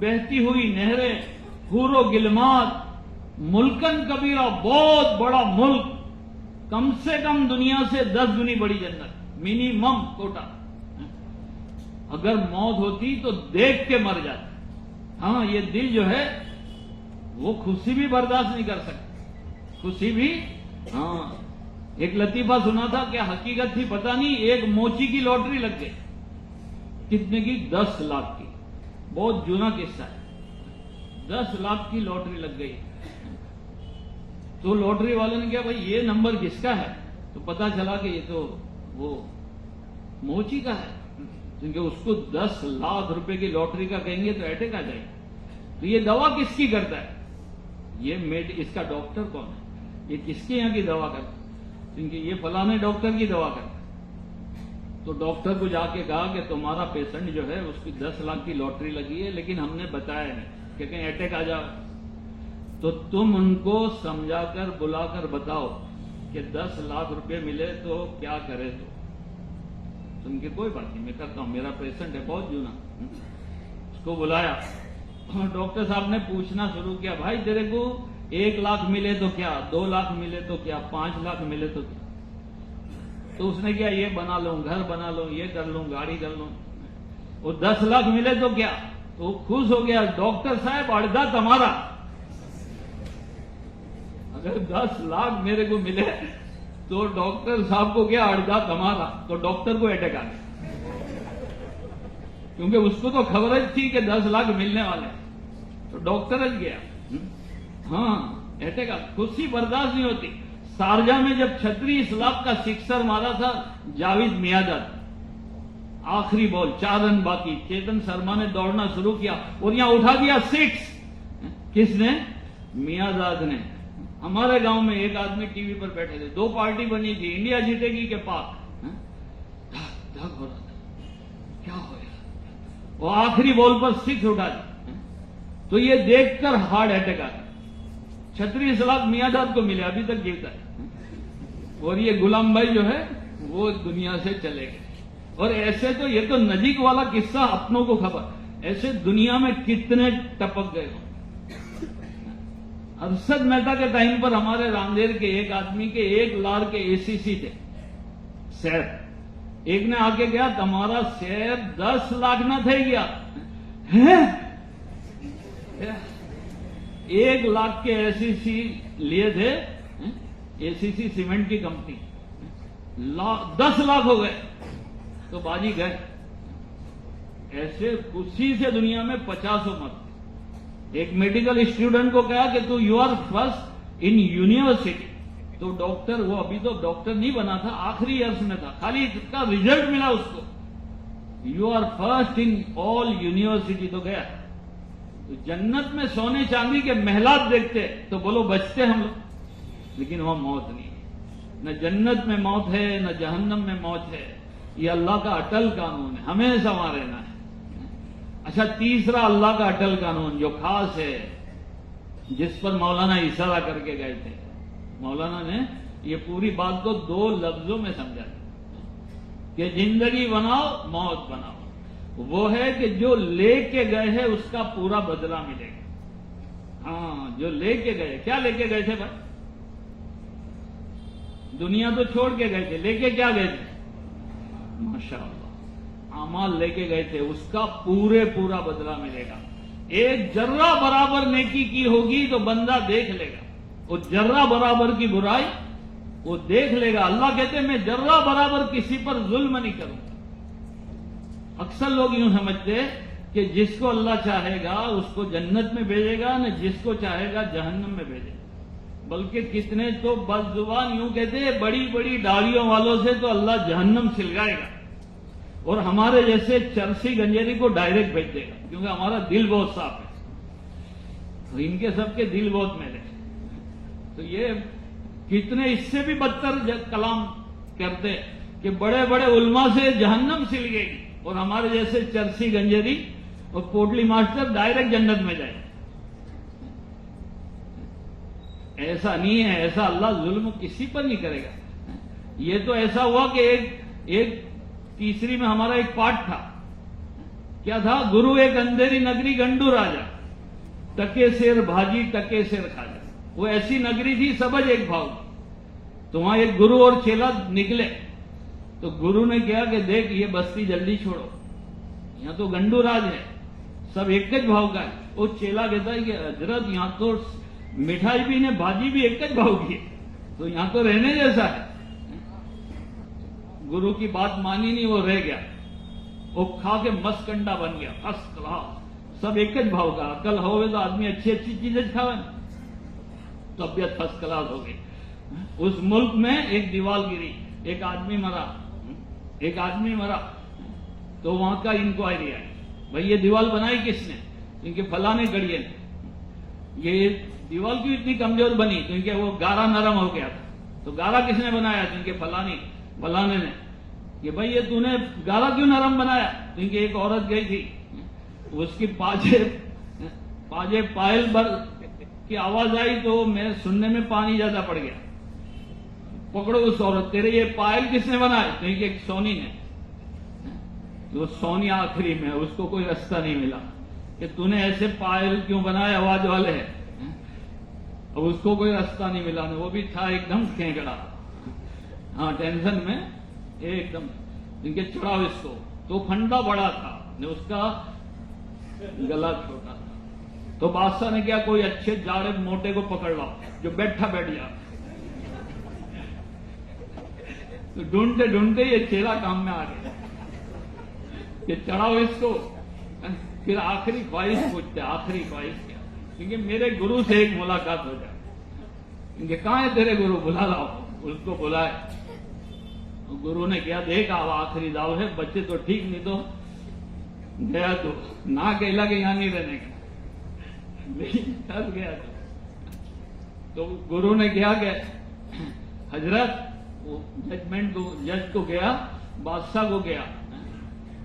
بہتی ہوئی نہریں, حور و گلمات, ملکن کبیرہ, بہت بڑا ملک, کم سے کم دنیا سے 10 گنی بڑی جنت, منیمم کوٹا. اگر موت ہوتی تو دیکھ کے مر جاتا. ہاں یہ دل جو ہے وہ خوشی بھی برداشت نہیں کر سکتا, خوشی بھی. ہاں ایک لطیفہ سنا تھا, کہ حقیقت تھی پتہ نہیں, ایک موچی کی لاٹری لگ گئی. کتنے کی؟ 10 لاکھ کی. بہت جونا قصہ ہے. 10 لاکھ کی لاٹری لگ گئی. تو لاٹری والے نے کہا بھائی یہ نمبر کس کا ہے؟ تو پتا چلا کہ یہ تو وہ موچی کا ہے, کیونکہ اس کو 10 لاکھ روپے کی لاٹری کا کہیں گے تو اٹیک آ جائے. تو یہ دوا کس کی کرتا ہے؟ یہ اس کا ڈاکٹر کون ہے؟ یہ کس کے یہاں کی دوا کرتا ہے؟ کیونکہ یہ فلانے ڈاکٹر کی دوا کرتا ہے. تو ڈاکٹر کو جا کے کہا کہ تمہارا پیشنٹ جو ہے اس کی 10 لاکھ کی لاٹری لگی ہے, لیکن ہم نے بتایا نہیں کہ کہیں اٹیک آ جاؤ. تو تم ان کو سمجھا کر بلا کر بتاؤ کہ 10 لاکھ روپے ملے تو کیا کرے. تو تم کے کوئی بات نہیں, میں کرتا ہوں, میرا پیشنٹ ہے بہت جونا. اس کو بلایا, ڈاکٹر صاحب نے پوچھنا شروع کیا, بھائی تیرے کو 1 لاکھ ملے تو کیا, 2 لاکھ ملے تو کیا, 5 لاکھ ملے تو کیا. تو اس نے کیا, یہ بنا لوں, گھر بنا لوں, یہ کر لوں, گاڑی کر لوں. اور 10 لاکھ ملے تو کیا. تو خوش ہو گیا, ڈاکٹر صاحب اڑدا تمہارا. اگر 10 لاکھ میرے کو ملے تو ڈاکٹر صاحب کو کیا, اڑدا تمہارا. تو ڈاکٹر کو اٹیک آ گیا, کیونکہ اس کو تو خبر تھی کہ 10 لاکھ ملنے والے. تو ڈاکٹر اج گیا. ہاں اٹیک آ, خوشی برداشت نہیں ہوتی. شارجہ میں جب 36 لاکھ کا سکسر مارا تھا جاوید میاں, آخری بال 4 رن باقی, چیتن شرما نے دوڑنا شروع کیا اور یہاں اٹھا دیا 6. کس نے؟ میاں نے. ہمارے گاؤں میں ایک آدمی ٹی وی پر بیٹھے تھے, 2 پارٹی بنی تھی, انڈیا جیتے گی کہ پاک. دھک ہو رہا تھا, کیا ہوئے, وہ آخری بال پر 6 اٹھا دی. تو یہ دیکھ کر ہارٹ اٹیک آ گیا. 36 لاکھ میاں کو ملے, ابھی تک جیتا ہے. اور یہ غلام بھائی جو ہے وہ دنیا سے چلے گئے. اور ایسے تو یہ تو نجیک والا قصہ اپنوں کو خبر, ایسے دنیا میں کتنے ٹپک گئے ہوں. ارشد مہتا کے ٹائم پر ہمارے راندیر کے ایک آدمی کے 1 لاکھ کے ACC تھے شیر. ایک نے آ کے کہا تمہارا شیر 10 لاکھ نہ تھے گیا. 1 لاکھ کے ACC لیے تھے, ACC سیمنٹ کی کمپنی, 10 لاکھ ہو گئے تو باجی گئے. ایسے خوشی سے دنیا میں 50 مرد. ایک میڈیکل اسٹوڈنٹ کو کہا کہ تو you are first in university. تو ڈاکٹر, وہ ابھی تو ڈاکٹر نہیں بنا تھا, آخری عرص میں تھا, خالی اس کا ریزلٹ ملا اس کو, you are first in all university. تو گیا. تو جنت میں سونے چاندی کے محلات دیکھتے تو بولو بچتے ہم لوگ, لیکن وہاں موت نہیں ہے. نہ جنت میں موت ہے نہ جہنم میں موت ہے. یہ اللہ کا اٹل قانون ہے, ہمیشہ وہاں رہنا ہے. اچھا, تیسرا اللہ کا اٹل قانون جو خاص ہے, جس پر مولانا اشارہ کر کے گئے تھے. مولانا نے یہ پوری بات کو 2 لفظوں میں سمجھا کہ زندگی بناؤ موت بناؤ. وہ ہے کہ جو لے کے گئے ہیں اس کا پورا بدلہ ملے گا. ہاں, جو لے کے گئے. کیا لے کے گئے تھے بھائی؟ دنیا تو چھوڑ کے گئے تھے, لے کے کیا گئے تھے؟ ماشاءاللہ اعمال لے کے گئے تھے, اس کا پورا بدلہ ملے گا. ایک ذرہ برابر نیکی کی ہوگی تو بندہ دیکھ لے گا, اور ذرہ برابر کی برائی وہ دیکھ لے گا. اللہ کہتے ہیں میں ذرہ برابر کسی پر ظلم نہیں کروں. اکثر لوگ یوں سمجھتے کہ جس کو اللہ چاہے گا اس کو جنت میں بھیجے گا, نہ جس کو چاہے گا جہنم میں بھیجے گا. بلکہ کتنے تو بد زبان یوں کہتے ہیں بڑی بڑی داڑھیوں والوں سے تو اللہ جہنم سلگائے گا, اور ہمارے جیسے چرسی گنجیری کو ڈائریکٹ بھیج دے گا, کیونکہ ہمارا دل بہت صاف ہے. تو ان کے سب کے دل بہت میلے. تو یہ کتنے اس سے بھی بدتر کلام کرتے کہ بڑے بڑے علماء سے جہنم سل گئی اور ہمارے جیسے چرسی گنجری اور پوٹلی ماسٹر ڈائریکٹ جنت میں جائے. ایسا نہیں ہے، ایسا اللہ ظلم کسی پر نہیں کرے گا. یہ تو ایسا ہوا کہ ایک تیسری میں ہمارا ایک پارٹ تھا، کیا تھا؟ گرو ایک اندھیری نگری گنڈو راجا، ٹکے سیر بھاجی ٹکے سیر کھاجا. وہ ایسی نگری تھی سبج ایک بھاؤ کی. تو وہاں ایک گرو اور چیلا نکلے. تو گرو نے کہا کہ دیکھ یہ بستی جلدی چھوڑو، یہاں تو گنڈو راج ہے، سب ایک ایک بھاؤ کا ہے. وہ چیلا کہتا ہے کہ حضرت یہاں تو مٹھائی بھی نے بھاجی بھی ایک ایک بھاؤ کی ہے، تو یہاں تو رہنے جیسا ہے. گرو کی بات مانی نہیں، وہ رہ گیا. وہ کھا کے مسکنڈا بن گیا، فرسٹ کلاس، سب ایک ایک بھاؤ کا. عقل ہوئے تو آدمی اچھی اچھی چیزیں کھاوے، طبیعت فرسٹ کلاس ہو گئی. اس ملک میں ایک دیوال گری، ایک آدمی مرا. تو وہاں کا انکوائری آئی، بھائی یہ دیوال بنائی کس نے؟ کیونکہ فلانے گڑیے نے. یہ دیوال کیوں اتنی کمزور بنی؟ کیونکہ وہ گارا نرم ہو گیا تھا. تو گارا کس نے بنایا؟ کیونکہ فلانے نے. کہ بھائی یہ تو نے گارا کیوں نرم بنایا؟ کیونکہ ایک عورت گئی تھی، اس کی پاجے پائل بھر کی آواز آئی تو میں سننے میں پانی زیادہ پڑ گیا. پکڑو اس عورت، تیرے یہ پائل کس نے بنائے؟ کیونکہ ایک سونی نے. تو سونی آخری میں، اس کو کوئی رستہ نہیں ملا کہ تو نے ایسے پائل کیوں بنائے، آواز والے ہیں. اب اس کو کوئی رستہ نہیں ملا. وہ بھی تھا ایک دم کھینکڑا، ہاں ٹینشن میں ایک دم. کیونکہ چڑھاؤ اس کو، تو پھنڈا بڑا تھا، اس کا گلا چھوٹا تھا. تو بادشاہ نے کیا، کوئی اچھے جاڑے موٹے کو پکڑ لاؤ جو بیٹھ جا. تو ڈھونڈتے یہ چیلا کام میں آ گیا کہ چڑھاؤ اس کو. پھر آخری خواہش پوچھتے، آخری خواہش کیا؟ کیونکہ میرے گرو سے ایک ملاقات ہو جائے. کیونکہ کہاں ہے تیرے گرو؟ بلا لاؤ. اس کو بلائے. گرو نے کیا، دیکھ اب آخری داؤ ہے، بچے تو ٹھیک نہیں تو گیا تو نہ کہلا کہ یہاں نہیں رہنے کا، لیکن پھنس گیا. تو گرو نے کیا کہ حضرت جج کو گیا، بادشاہ کو گیا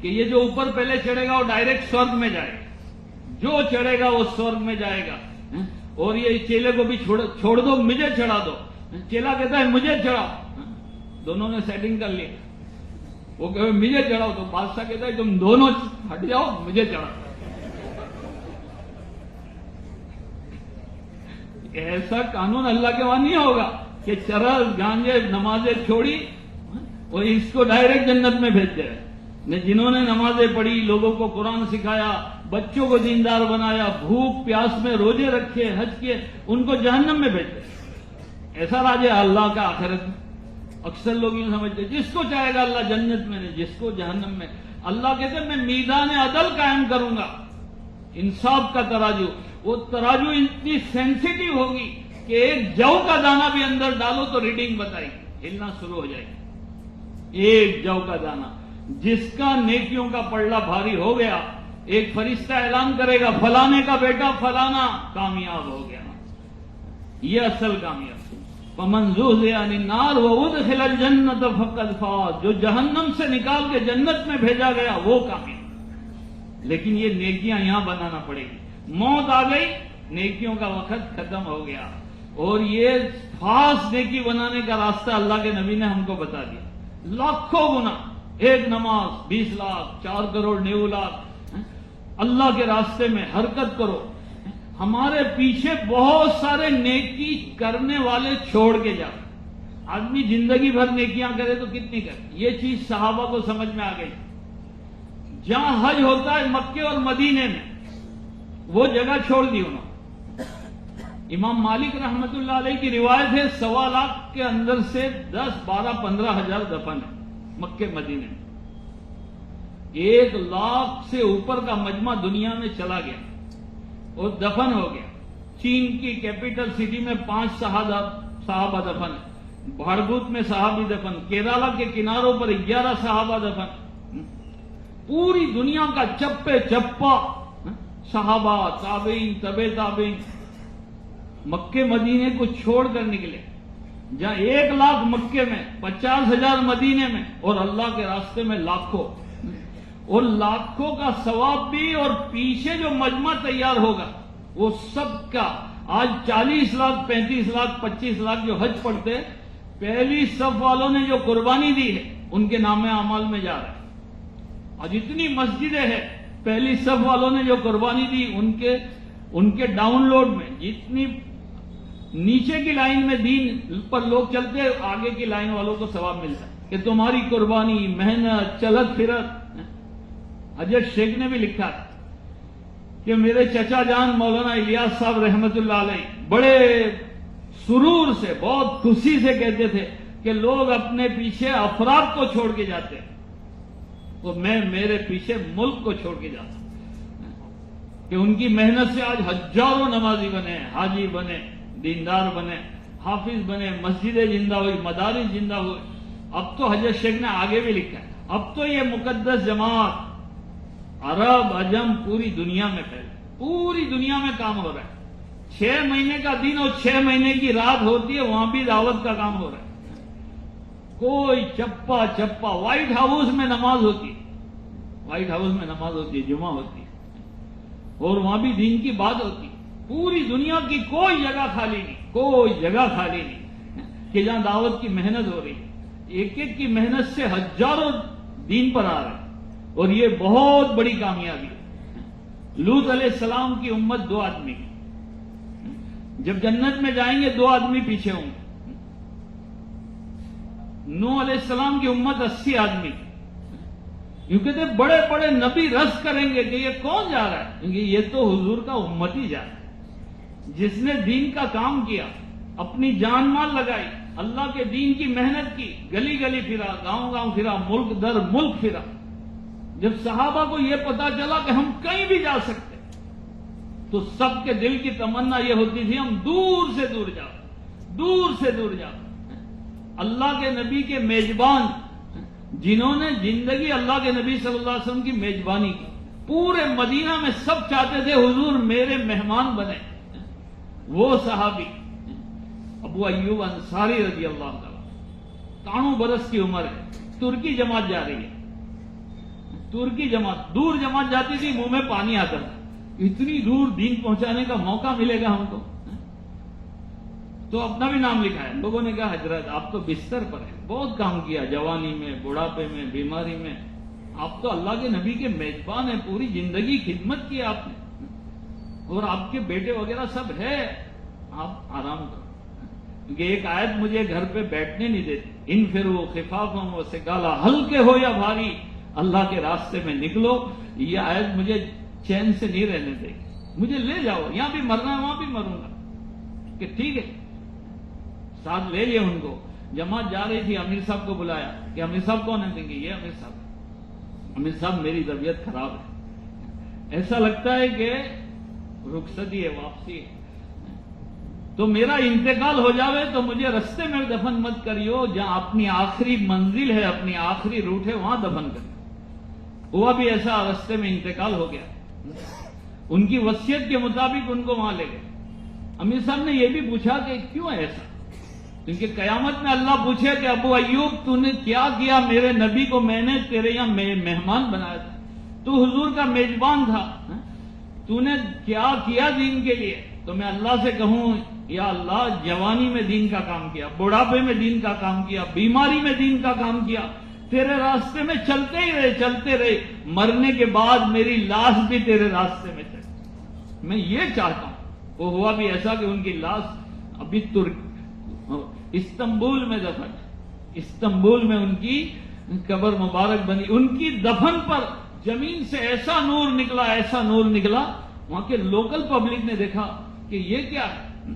کہ یہ جو اوپر پہلے چڑھے گا وہ ڈائریکٹ سورگ میں جائے گا، جو چڑھے گا وہ سورگ میں جائے گا. اور یہ چیلے کو بھی چھوڑ دو، مجھے چڑھا دو. چیلا کہتا ہے مجھے چڑھاؤ. دونوں نے سیٹنگ کر لی. وہ کہ مجھے چڑھاؤ، تو بادشاہ کہتا ہے تم دونوں ہٹ جاؤ، مجھے چڑھاؤ. ایسا قانون اللہ کے وہاں نہیں ہوگا کہ چرس گانجے نمازیں چھوڑی اور اس کو ڈائریکٹ جنت میں بھیج دے. جنہوں نے نمازیں پڑھی، لوگوں کو قرآن سکھایا، بچوں کو دیندار بنایا، بھوک پیاس میں روزے رکھے، حج کیے، ان کو جہنم میں بھیج دے. ایسا راج ہے اللہ کا آخرت میں. اکثر لوگ یوں سمجھتے جس کو چاہے گا اللہ جنت میں، جس کو جہنم میں. اللہ کہتے ہیں میں میدان عدل قائم کروں گا، انصاف کا ترازو. وہ ترازو اتنی سینسیٹیو ہوگی کہ ایک جو کا دانہ بھی اندر ڈالو تو ریڈنگ بتائے گی، ہلنا شروع ہو جائے گی. ایک جو کا دانہ. جس کا نیکیوں کا پلڑا بھاری ہو گیا، ایک فرشتہ اعلان کرے گا فلانے کا بیٹا فلانا کامیاب ہو گیا. یہ اصل کامیاب. فمن زحزح عن النار وادخل الجنة فقد فاز. جو جہنم سے نکال کے جنت میں بھیجا گیا وہ کامیاب. لیکن یہ نیکیاں یہاں بنانا پڑے گی. موت آ گئی، نیکیوں کا وقت ختم ہو گیا. اور یہ خاص نیکی بنانے کا راستہ اللہ کے نبی نے ہم کو بتا دیا. لاکھوں گنا، ایک نماز 20 لاکھ، 4 کروڑ 90 لاکھ اللہ کے راستے میں حرکت کرو. ہمارے پیچھے بہت سارے نیکی کرنے والے چھوڑ کے جا. آدمی زندگی بھر نیکیاں کرے تو کتنی کرے. یہ چیز صحابہ کو سمجھ میں آ گئی. جہاں حج ہوتا ہے مکے اور مدینے میں، وہ جگہ چھوڑ دی انہوں. امام مالک رحمت اللہ علیہ کی روایت ہے 1.25 لاکھ کے اندر سے 10، 12، 15 ہزار دفن ہے مکے مدینے میں. 1 لاکھ سے اوپر کا مجمع دنیا میں چلا گیا اور دفن ہو گیا. چین کی کیپٹل سٹی میں 5 صحابہ دفن ہے. بھارگوت میں صحابی دفن. کیرالا کے کناروں پر 11 صحابہ دفن. پوری دنیا کا چپے چپا صحابہ، تابعین، تبع تابعین مکے مدینے کو چھوڑ کر نکلے، جہاں 1 لاکھ مکے میں، 50,000 مدینے میں، اور اللہ کے راستے میں لاکھوں، اور لاکھوں کا ثواب بھی، اور پیچھے جو مجمع تیار ہوگا وہ سب کا، آج 40 لاکھ، 35 لاکھ، 25 لاکھ جو حج پڑھتے، پہلی صف والوں نے جو قربانی دی ہے ان کے نام اعمال میں جا رہا ہے۔ اور جتنی مسجدیں ہیں، پہلی صف والوں نے جو قربانی دی ان کے ڈاؤن لوڈ میں، جتنی نیچے کی لائن میں دین پر لوگ چلتے، آگے کی لائن والوں کو ثواب ملتا ہے کہ تمہاری قربانی، محنت، چلت پھرت۔ حضرت شیخ نے بھی لکھا ہے کہ میرے چچا جان مولانا الیاس صاحب رحمت اللہ علیہ بڑے سرور سے، بہت خوشی سے کہتے تھے کہ لوگ اپنے پیچھے افراد کو چھوڑ کے جاتے ہیں، تو میں میرے پیچھے ملک کو چھوڑ کے جاتا ہوں، کہ ان کی محنت سے آج ہزاروں نمازی بنے، حاجی بنے، دیندار بنے، حافظ بنے، مسجدیں زندہ ہوئی، مدارس زندہ ہوئے۔ اب تو حضرت شیخ نے آگے بھی لکھا ہے، اب تو یہ مقدس جماعت عرب عجم پوری دنیا میں پھیل، پوری دنیا میں کام ہو رہا ہے۔ 6 مہینے کا دن اور 6 مہینے کی رات ہوتی ہے، وہاں بھی دعوت کا کام ہو رہا ہے۔ کوئی چپا وائٹ ہاؤس میں نماز ہوتی ہے، وائٹ ہاؤس میں نماز ہوتی ہے، جمعہ ہوتی ہے، اور وہاں بھی دین کی بات ہوتی ہے۔ پوری دنیا کی کوئی جگہ خالی نہیں، کوئی جگہ خالی نہیں کہ جہاں دعوت کی محنت ہو رہی ہے۔ ایک ایک کی محنت سے ہزاروں دین پر آ رہے ہیں، اور یہ بہت بڑی کامیابی ہے۔ لوط علیہ السلام کی امت 2 آدمی کی، جب جنت میں جائیں گے 2 آدمی پیچھے ہوں گے۔ نوح علیہ السلام کی امت 80 آدمی کی، کیونکہ تھے بڑے بڑے نبی رس کریں گے کہ یہ کون جا رہا ہے، کیونکہ یہ تو حضور کا امتی جا رہا ہے، جس نے دین کا کام کیا، اپنی جان مال لگائی، اللہ کے دین کی محنت کی، گلی گلی پھرا، گاؤں گاؤں پھرا، ملک در ملک پھرا۔ جب صحابہ کو یہ پتا چلا کہ ہم کہیں بھی جا سکتے، تو سب کے دل کی تمنا یہ ہوتی تھی ہم دور سے دور جاؤ، دور سے دور جاؤ۔ اللہ کے نبی کے میزبان، جنہوں نے زندگی اللہ کے نبی صلی اللہ علیہ وسلم کی میزبانی کی، پورے مدینہ میں سب چاہتے تھے حضور میرے مہمان بنے، وہ صحابی ابو ایوب انصاری رضی اللہ تعالیٰ، 93 برس کی عمر ہے، ترکی جماعت جا رہی ہے، ترکی جماعت، دور جماعت جاتی تھی منہ میں پانی آتا تھا، اتنی دور دین پہنچانے کا موقع ملے گا ہم کو؟ تو اپنا بھی نام لکھا ہے، لوگوں نے کہا حضرت آپ تو بستر پر ہیں، بہت کام کیا، جوانی میں، بڑھاپے میں، بیماری میں، آپ تو اللہ کے نبی کے میزبان ہیں، پوری زندگی خدمت کی آپ نے، اور آپ کے بیٹے وغیرہ سب ہے، آپ آرام کرو، کیونکہ ایک آیت مجھے گھر پہ بیٹھنے نہیں دیتی، انفروا خفافا وثقالا، ہلکے ہو یا بھاری اللہ کے راستے میں نکلو، یہ آیت مجھے چین سے نہیں رہنے دے گی، مجھے لے جاؤ، یہاں بھی مرنا ہے وہاں بھی مروں گا، کہ ٹھیک ہے، ساتھ لے لیا ان کو۔ جماعت جا رہی تھی، امیر صاحب کو بلایا کہ امیر صاحب کون ہیں؟ کہ یہ امیر صاحب میری طبیعت خراب ہے، ایسا لگتا ہے کہ رخصتی ہے، واپسی ہے، تو میرا انتقال ہو جاوے تو مجھے رستے میں دفن مت کریو، جہاں اپنی آخری منزل ہے، اپنی آخری روٹ ہے، وہاں دفن کریو۔ ہوا بھی ایسا، رستے میں انتقال ہو گیا، ان کی وصیت کے مطابق ان کو وہاں لے گئے۔ امیر صاحب نے یہ بھی پوچھا کہ کیوں ایسا، کیونکہ قیامت میں اللہ پوچھے کہ ابو ایوب تو نے کیا کیا، میرے نبی کو میں نے تیرے یہاں مہمان بنایا تھا، تو حضور کا میزبان تھا، تو نے کیا کیا دین کے لیے؟ تو میں اللہ سے کہوں یا اللہ جوانی میں دین کا کام کیا، بڑھاپے میں دین کا کام کیا، بیماری میں دین کا کام کیا، تیرے راستے میں چلتے ہی رہے، چلتے رہے، مرنے کے بعد میری لاش بھی تیرے راستے میں چلے، میں یہ چاہتا ہوں۔ وہ ہوا بھی ایسا کہ ان کی لاش ابھی استنبول میں دفن ہے، استنبول میں ان کی قبر مبارک بنی، ان کی دفن پر زمین سے ایسا نور نکلا، ایسا نور نکلا، وہاں کے لوکل پبلک نے دیکھا کہ یہ کیا ہے،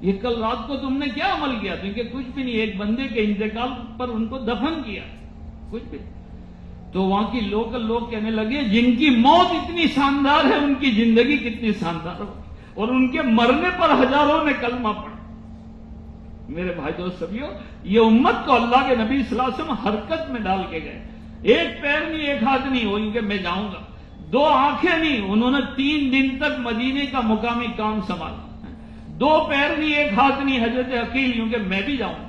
یہ کل رات کو تم نے کیا عمل کیا؟ کیونکہ کچھ بھی نہیں، ایک بندے کے انتقال پر ان کو دفن کیا، کچھ بھی۔ تو وہاں کی لوکل لوگ کہنے لگے جن کی موت اتنی شاندار ہے ان کی زندگی کتنی شاندار ہو، اور ان کے مرنے پر ہزاروں نے کلمہ پڑھا۔ میرے بھائی دوست سبھیو، یہ امت کو اللہ کے نبی صلی اللہ علیہ وسلم حرکت میں ڈال کے گئے، ایک پیر نہیں، ایک ہاتھ نہیں، وہ ان کے میں جاؤں گا، 2 آنکھیں نہیں, انہوں نے 3 دن تک مدینے کا مقامی کام سنبھالا. 2 پیر نہیں, 1 ہاتھ نہیں. حضرت عقیل یوں کہ میں بھی جاؤں گا,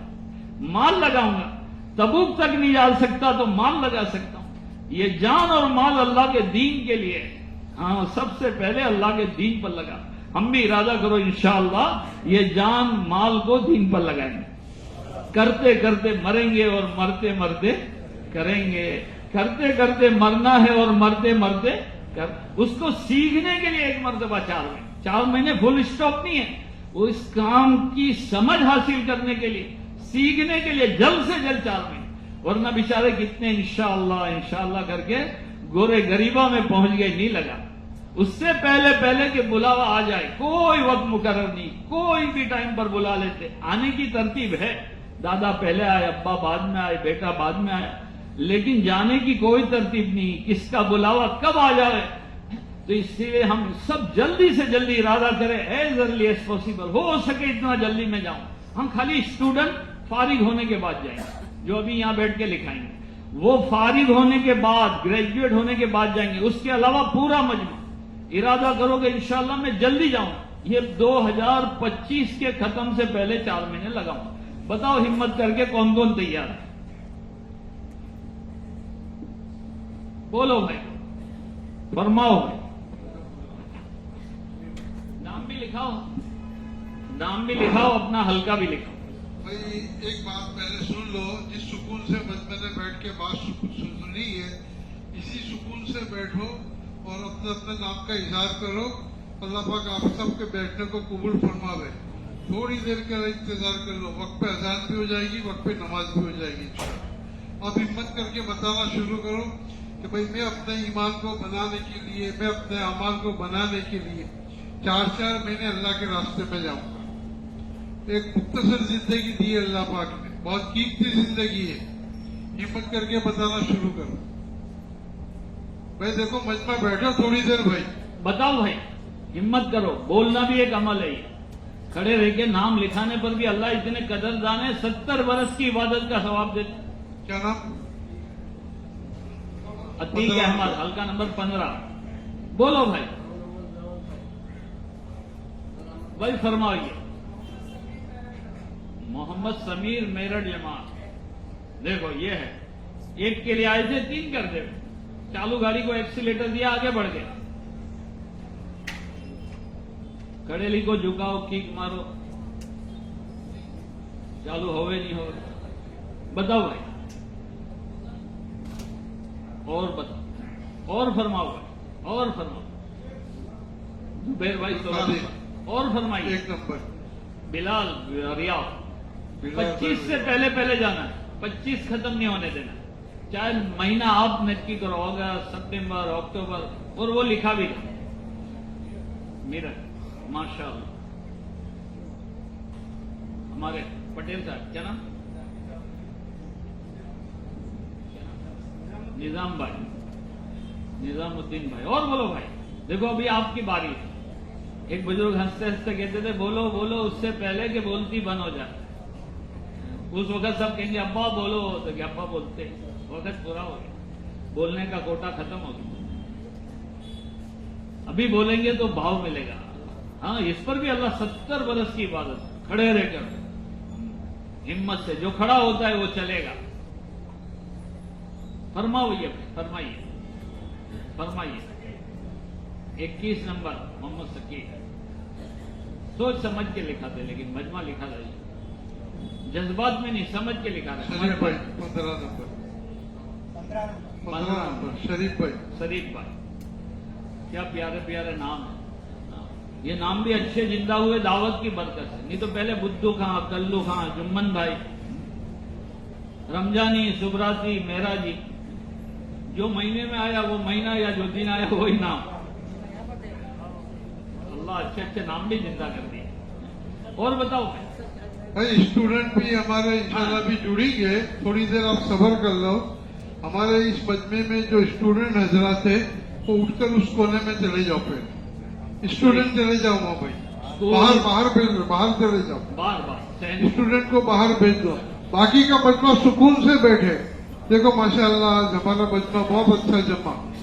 مال لگاؤں گا, تبوک تک نہیں جا سکتا تو مال لگا سکتا ہوں. یہ جان اور مال اللہ کے دین کے لیے. ہاں, سب سے پہلے اللہ کے دین پر لگا. ہم بھی ارادہ کرو انشاءاللہ یہ جان مال کو دین پر لگائیں گے. کرتے کرتے مریں گے اور مرتے مرتے کریں گے. کرتے کرتے مرنا ہے اور مرتے مرتے اس کو سیکھنے کے لیے 1 مرتبہ 4 مہینے فل اسٹاپ نہیں ہے. وہ اس کام کی سمجھ حاصل کرنے کے لیے, سیکھنے کے لیے جلد سے جلد 4 مہینے. ورنہ بیچارے کتنے انشاءاللہ کر کے گورے غریبہ میں پہنچ گئے, نہیں لگا. اس سے پہلے کہ بلاوا آ جائے, کوئی وقت مقرر نہیں, کوئی بھی ٹائم پر بلا لیتے. آنے کی ترتیب ہے, دادا پہلے آئے, ابا بعد میں آئے, بیٹا بعد میں آیا, لیکن جانے کی کوئی ترتیب نہیں, کس کا بلاوا کب آ جائے. تو اس لیے ہم سب جلدی سے جلدی ارادہ کریں, ایز ارلی ایز پاسبل, ہو سکے اتنا جلدی میں جاؤں. ہم خالی اسٹوڈنٹ فارغ ہونے کے بعد جائیں گے, جو ابھی یہاں بیٹھ کے لکھائیں گے, وہ فارغ ہونے کے بعد, گریجویٹ ہونے کے بعد جائیں گے. اس کے علاوہ پورا مجمع ارادہ کرو کہ انشاءاللہ میں جلدی جاؤں. یہ 2025 کے ختم سے پہلے 4 مہینے لگاؤں. بتاؤ ہمت کر کے کون کون تیار ہے؟ بولو بھائی, فرماؤ بھائی. نام بھی لکھاؤ, اپنا حلقہ بھی لکھاؤ. بھائی ایک بات پہلے سن لو, جس سکون سے مجمع میں بیٹھ کے بات سنی ہے, اسی سکون سے بیٹھو اور اپنے اپنے نام کا اظہار کرو. اللہ پاک آپ سب کے بیٹھنے کو قبول فرماوے. تھوڑی دیر کا انتظار کر لو, وقت پہ اذان بھی ہو جائے گی, وقت پہ نماز بھی ہو جائے گی. اب ہمت کر کے بتانا شروع کرو کہ بھائی میں اپنے ایمان کو بنانے کے لیے, میں اپنے اعمال کو بنانے کے لیے 4 مہینے اللہ کے راستے میں جاؤں گا. ایک مختصر زندگی دی ہے اللہ پاک نے, بہت قیمتی زندگی ہے. ہمت کر کے بتانا شروع کرو. بھائی دیکھو مجمع بیٹھو تھوڑی دیر. بھائی بتاؤ بھائی, ہمت کرو, بولنا بھی ایک عمل ہے. کھڑے رہ کے نام لکھانے پر بھی اللہ اتنے قدردان ہے, 70 برس کی عبادت کا ثواب دیتے. کیا نام؟ عتیق احمد, حلقہ نمبر 15. بولو بھائی, بھائی فرمائیے. محمد سمیر میرٹھ جماعت. دیکھو یہ ہے, ایک کے لیے آئے تھے 3 کر دے. چالو گاڑی کو ایکسیلیٹر دیا, آگے بڑھ گیا. کڑیلی کو جھکاؤ, کیک مارو, چالو ہوئے نہیں ہو. بتاؤ بھائی, اور بتاؤ, اور فرماؤ بھائی, اور فرماؤ. زبیر بھائی 16 اور فرمائیے. 1 نمبر بلال ریاض. 25 سے پہلے جانا ہے, 25 ختم نہیں ہونے دینا. چاہے مہینہ آپ نکی کرو, اگست, ستمبر, اکتوبر, اور وہ لکھا بھی تھا میرا. ماشاء اللہ. ہمارے پٹیل صاحب, کیا نام؟ نظام بھائی, نظام الدین بھائی. اور بولو بھائی. دیکھو ابھی آپ کی باری ہے. ایک بزرگ ہنستے ہنستے کہتے تھے بولو بولو اس سے پہلے کہ بولتی بند ہو جائے. اس وقت سب کہیں گے ابا بولو, تو کہ ابا بولتے. وقت پورا ہو گیا, بولنے کا کوٹا ختم ہو گیا. ابھی بولیں گے تو بھاؤ ملے گا. ہاں, اس پر بھی اللہ 70 برس کی عبادت. کھڑے رہ کر ہمت سے, جو کھڑا ہوتا ہے وہ چلے گا. فرمائیے فرمائیے فرمائیے. 21 نمبر محمد سکیل. سوچ سمجھ کے لکھا تھے, لیکن مجمع لکھا تھا, جذبات میں نہیں, سمجھ کے لکھا تھا. شریف بھائی 15 نمبر. 15 نمبر شریف بھائی. کیا پیارے پیارے نام ہیں. یہ نام بھی اچھے زندہ ہوئے دعوت کی برکت ہے. نہیں تو پہلے بدھو خاں, کلو خاں, جمن بھائی, رمضانی, سبراتی, میرا جی. جو مہینے میں آیا وہ مہینہ, یا جو دن آیا وہی نام. اللہ اچھے اچھے نام بھی زندہ کر دیے. اور بتاؤ بھائی, اسٹوڈنٹ بھی ہمارے انشاءاللہ بھی جڑیں گے. تھوڑی دیر آپ صبر کر لو. ہمارے اس مجمع میں جو اسٹوڈنٹ حضرات ہیں وہ اٹھ کر اس کونے میں چلے جاؤ. پھر اسٹوڈنٹ چلے جاؤ وہاں بھائی, باہر چلے جاؤ. اسٹوڈنٹ کو باہر بھیج دو. باقی کا مجمع سکون سے بیٹھے. دیکھو ماشاءاللہ ہمارا مجمع بہت اچھا جمع.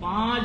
5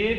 1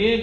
1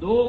2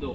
2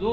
2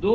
2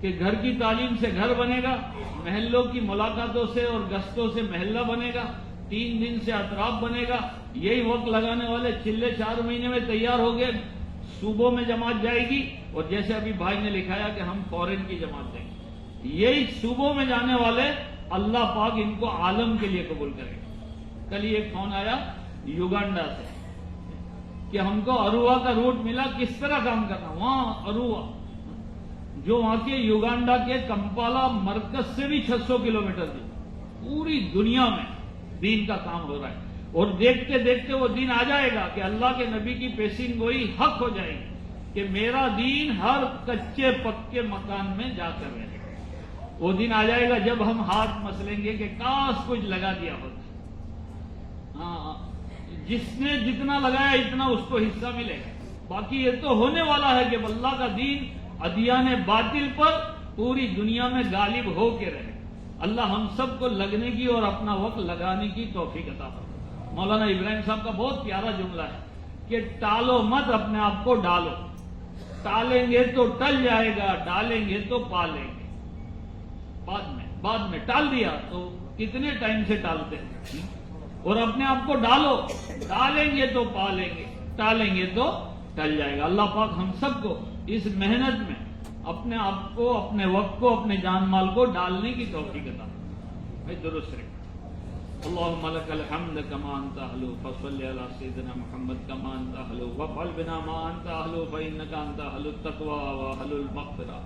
کہ گھر کی تعلیم سے گھر بنے گا، محلوں کی ملاقاتوں سے اور گشتوں سے محلہ بنے گا، 3 دن سے اطراف بنے گا. یہی وقت لگانے والے چلے 4 مہینے میں تیار ہو گئے، صوبوں میں جماعت جائے گی، اور جیسے ابھی بھائی نے لکھایا کہ ہم فورن کی جماعت دیں گے. یہی صوبوں میں جانے والے اللہ پاک ان کو عالم کے لیے قبول کرے گا. کل ہی ایک فون آیا یوگانڈا سے کہ ہم کو اروا کا روٹ ملا، کس طرح کام کرنا. وہاں اروا جو وہاں کے یوگانڈا کے کمپالا مرکز سے بھی 600 کلومیٹر دی، پوری دنیا میں دین کا کام ہو رہا ہے. اور دیکھتے دیکھتے وہ دن آ جائے گا کہ اللہ کے نبی کی پیشین گوئی حق ہو جائے گی کہ میرا دین ہر کچے پکے مکان میں جا کر رہے گا. وہ دن آ جائے گا جب ہم ہاتھ مسلیں گے کہ کاش کچھ لگا دیا ہوتا. ہاں، جس نے جتنا لگایا اتنا اس کو حصہ ملے گا. باقی یہ تو ہونے والا ہے کہ اللہ کا دین ادیان باطل پر پوری دنیا میں غالب ہو کے رہے. اللہ ہم سب کو لگنے کی اور اپنا وقت لگانے کی توفیق عطا فرمائے. مولانا ابراہیم صاحب کا بہت پیارا جملہ ہے کہ ٹالو مت، اپنے آپ کو ڈالو. ٹالیں گے تو ٹل جائے گا، ڈالیں گے تو پالیں گے. بعد میں ٹال دیا تو کتنے ٹائم سے ٹالتے ہیں. اور اپنے آپ کو ڈالو، ڈالیں گے تو پالیں گے، ٹالیں گے تو ٹل جائے گا. اللہ پاک ہم سب کو اس محنت میں اپنے آپ کو، اپنے وقت کو، اپنے جان مال کو ڈالنے کی توفیق عطا فرمائے. بھائی درست رہے. اللهم لك الحمد كما انت اهل، فصل على سيدنا محمد كما انت اهل، وافعل بنا ما انت اهل، فانك انت اهل التقوى واهل المغفرة.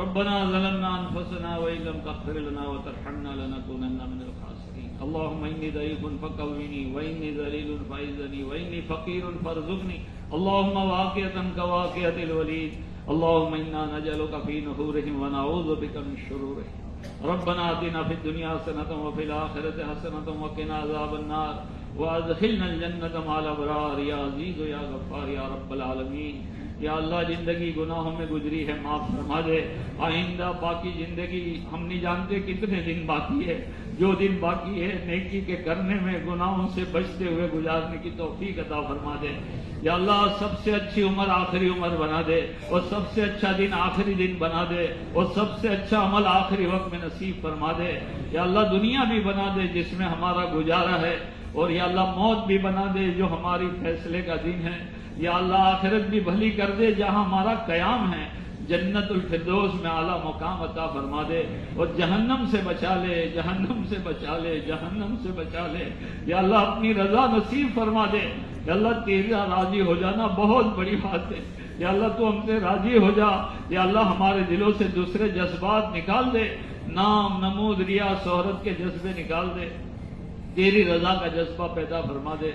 ربنا ظلمنا انفسنا وان لم تغفر لنا وترحمنا لنكونن من الخاسرين. اللهم اني ضعيف فقوني، واني ذليل فاعزني، واني فقير فارزقني. اللهم واقعة كواقعة الوليد. اللهم انا نجعلك في نحورهم ونعوذ بك من شرورهم. ربنا آتنا في الدنيا حسنة وفي الآخرة حسنة وقنا عذاب النار وادخلنا الجنة مع الأبرار يا عزيز يا غفار يا رب العالمين. یا اللہ زندگی گناہوں میں گزری ہے معاف فرما دے. آئندہ باقی زندگی ہم نہیں جانتے کتنے دن باقی ہے. جو دن باقی ہے نیکی کے کرنے میں گناہوں سے بچتے ہوئے گزارنے کی توفیق عطا فرما دے. یا اللہ سب سے اچھی عمر آخری عمر بنا دے، اور سب سے اچھا دن آخری دن بنا دے، اور سب سے اچھا عمل آخری وقت میں نصیب فرما دے. یا اللہ دنیا بھی بنا دے جس میں ہمارا گزارا ہے، اور یا اللہ موت بھی بنا دے جو ہماری فیصلے کا دن ہے. یا اللہ آخرت بھی بھلی کر دے جہاں ہمارا قیام ہے. جنت الفردوس میں اعلیٰ مقام عطا فرما دے، اور جہنم سے بچا لے، جہنم سے بچا لے، جہنم سے بچا لے. یا اللہ اپنی رضا نصیب فرما دے. یا اللہ تیرا راضی ہو جانا بہت بڑی بات ہے. یا اللہ تو ہم سے راضی ہو جا. یا اللہ ہمارے دلوں سے دوسرے جذبات نکال دے. نام، نمود، ریا، شہرت کے جذبے نکال دے. تیری رضا کا جذبہ پیدا فرما دے.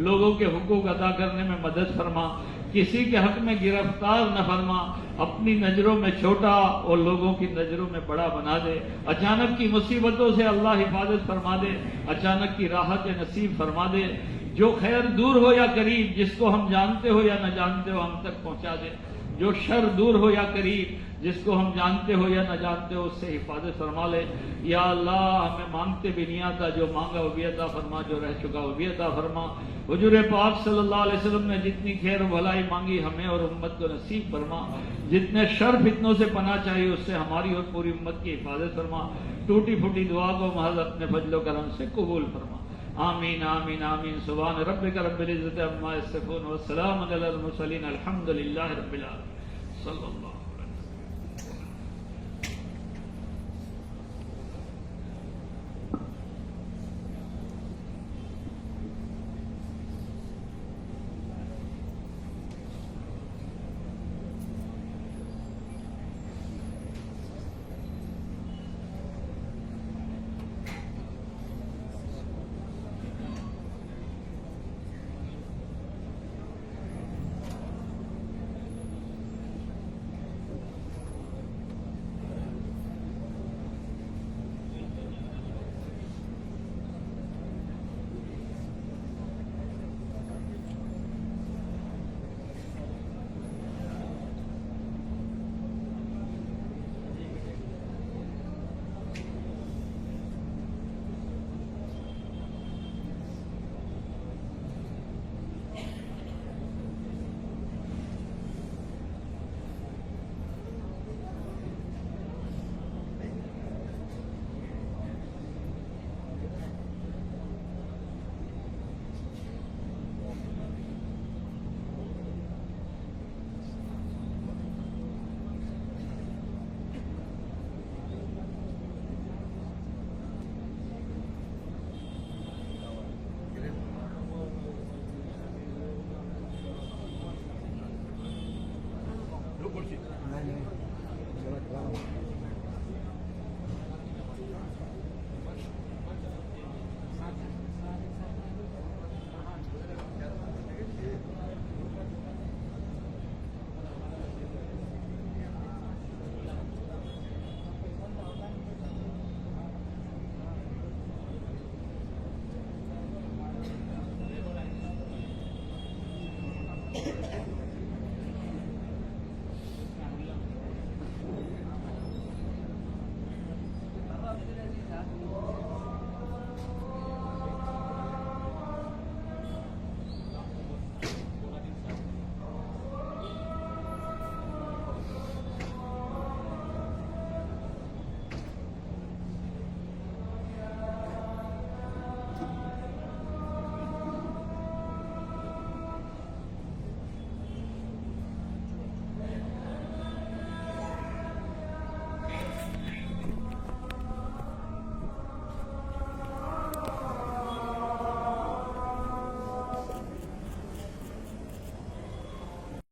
لوگوں کے حقوق ادا کرنے میں مدد فرما. کسی کے حق میں گرفتار نہ فرما. اپنی نظروں میں چھوٹا اور لوگوں کی نظروں میں بڑا بنا دے. اچانک کی مصیبتوں سے اللہ حفاظت فرما دے. اچانک کی راحت نصیب فرما دے. جو خیر دور ہو یا قریب، جس کو ہم جانتے ہو یا نہ جانتے ہو، ہم تک پہنچا دے. جو شر دور ہو یا قریب، جس کو ہم جانتے ہو یا نہ جانتے ہو، اس سے حفاظت فرما لے. یا اللہ ہمیں مانگتے بھی نہیں آتا، جو مانگا وہ بھی عطا فرما، جو رہ چکا وہ بھی عطا فرما. حضور پاک صلی اللہ علیہ وسلم نے جتنی خیر و بھلائی مانگی ہمیں اور امت کو نصیب فرما. جتنے شر فتنوں سے پناہ چاہیے اس سے ہماری اور پوری امت کی حفاظت فرما. ٹوٹی پھوٹی دعا کو محض اپنے فضل و کرم سے قبول فرما. آمین آمین آمین. سبحان ربک رب العزت عما یصفون والسلام علی المرسلین الحمد للہ رب العالمین. صلی اللہ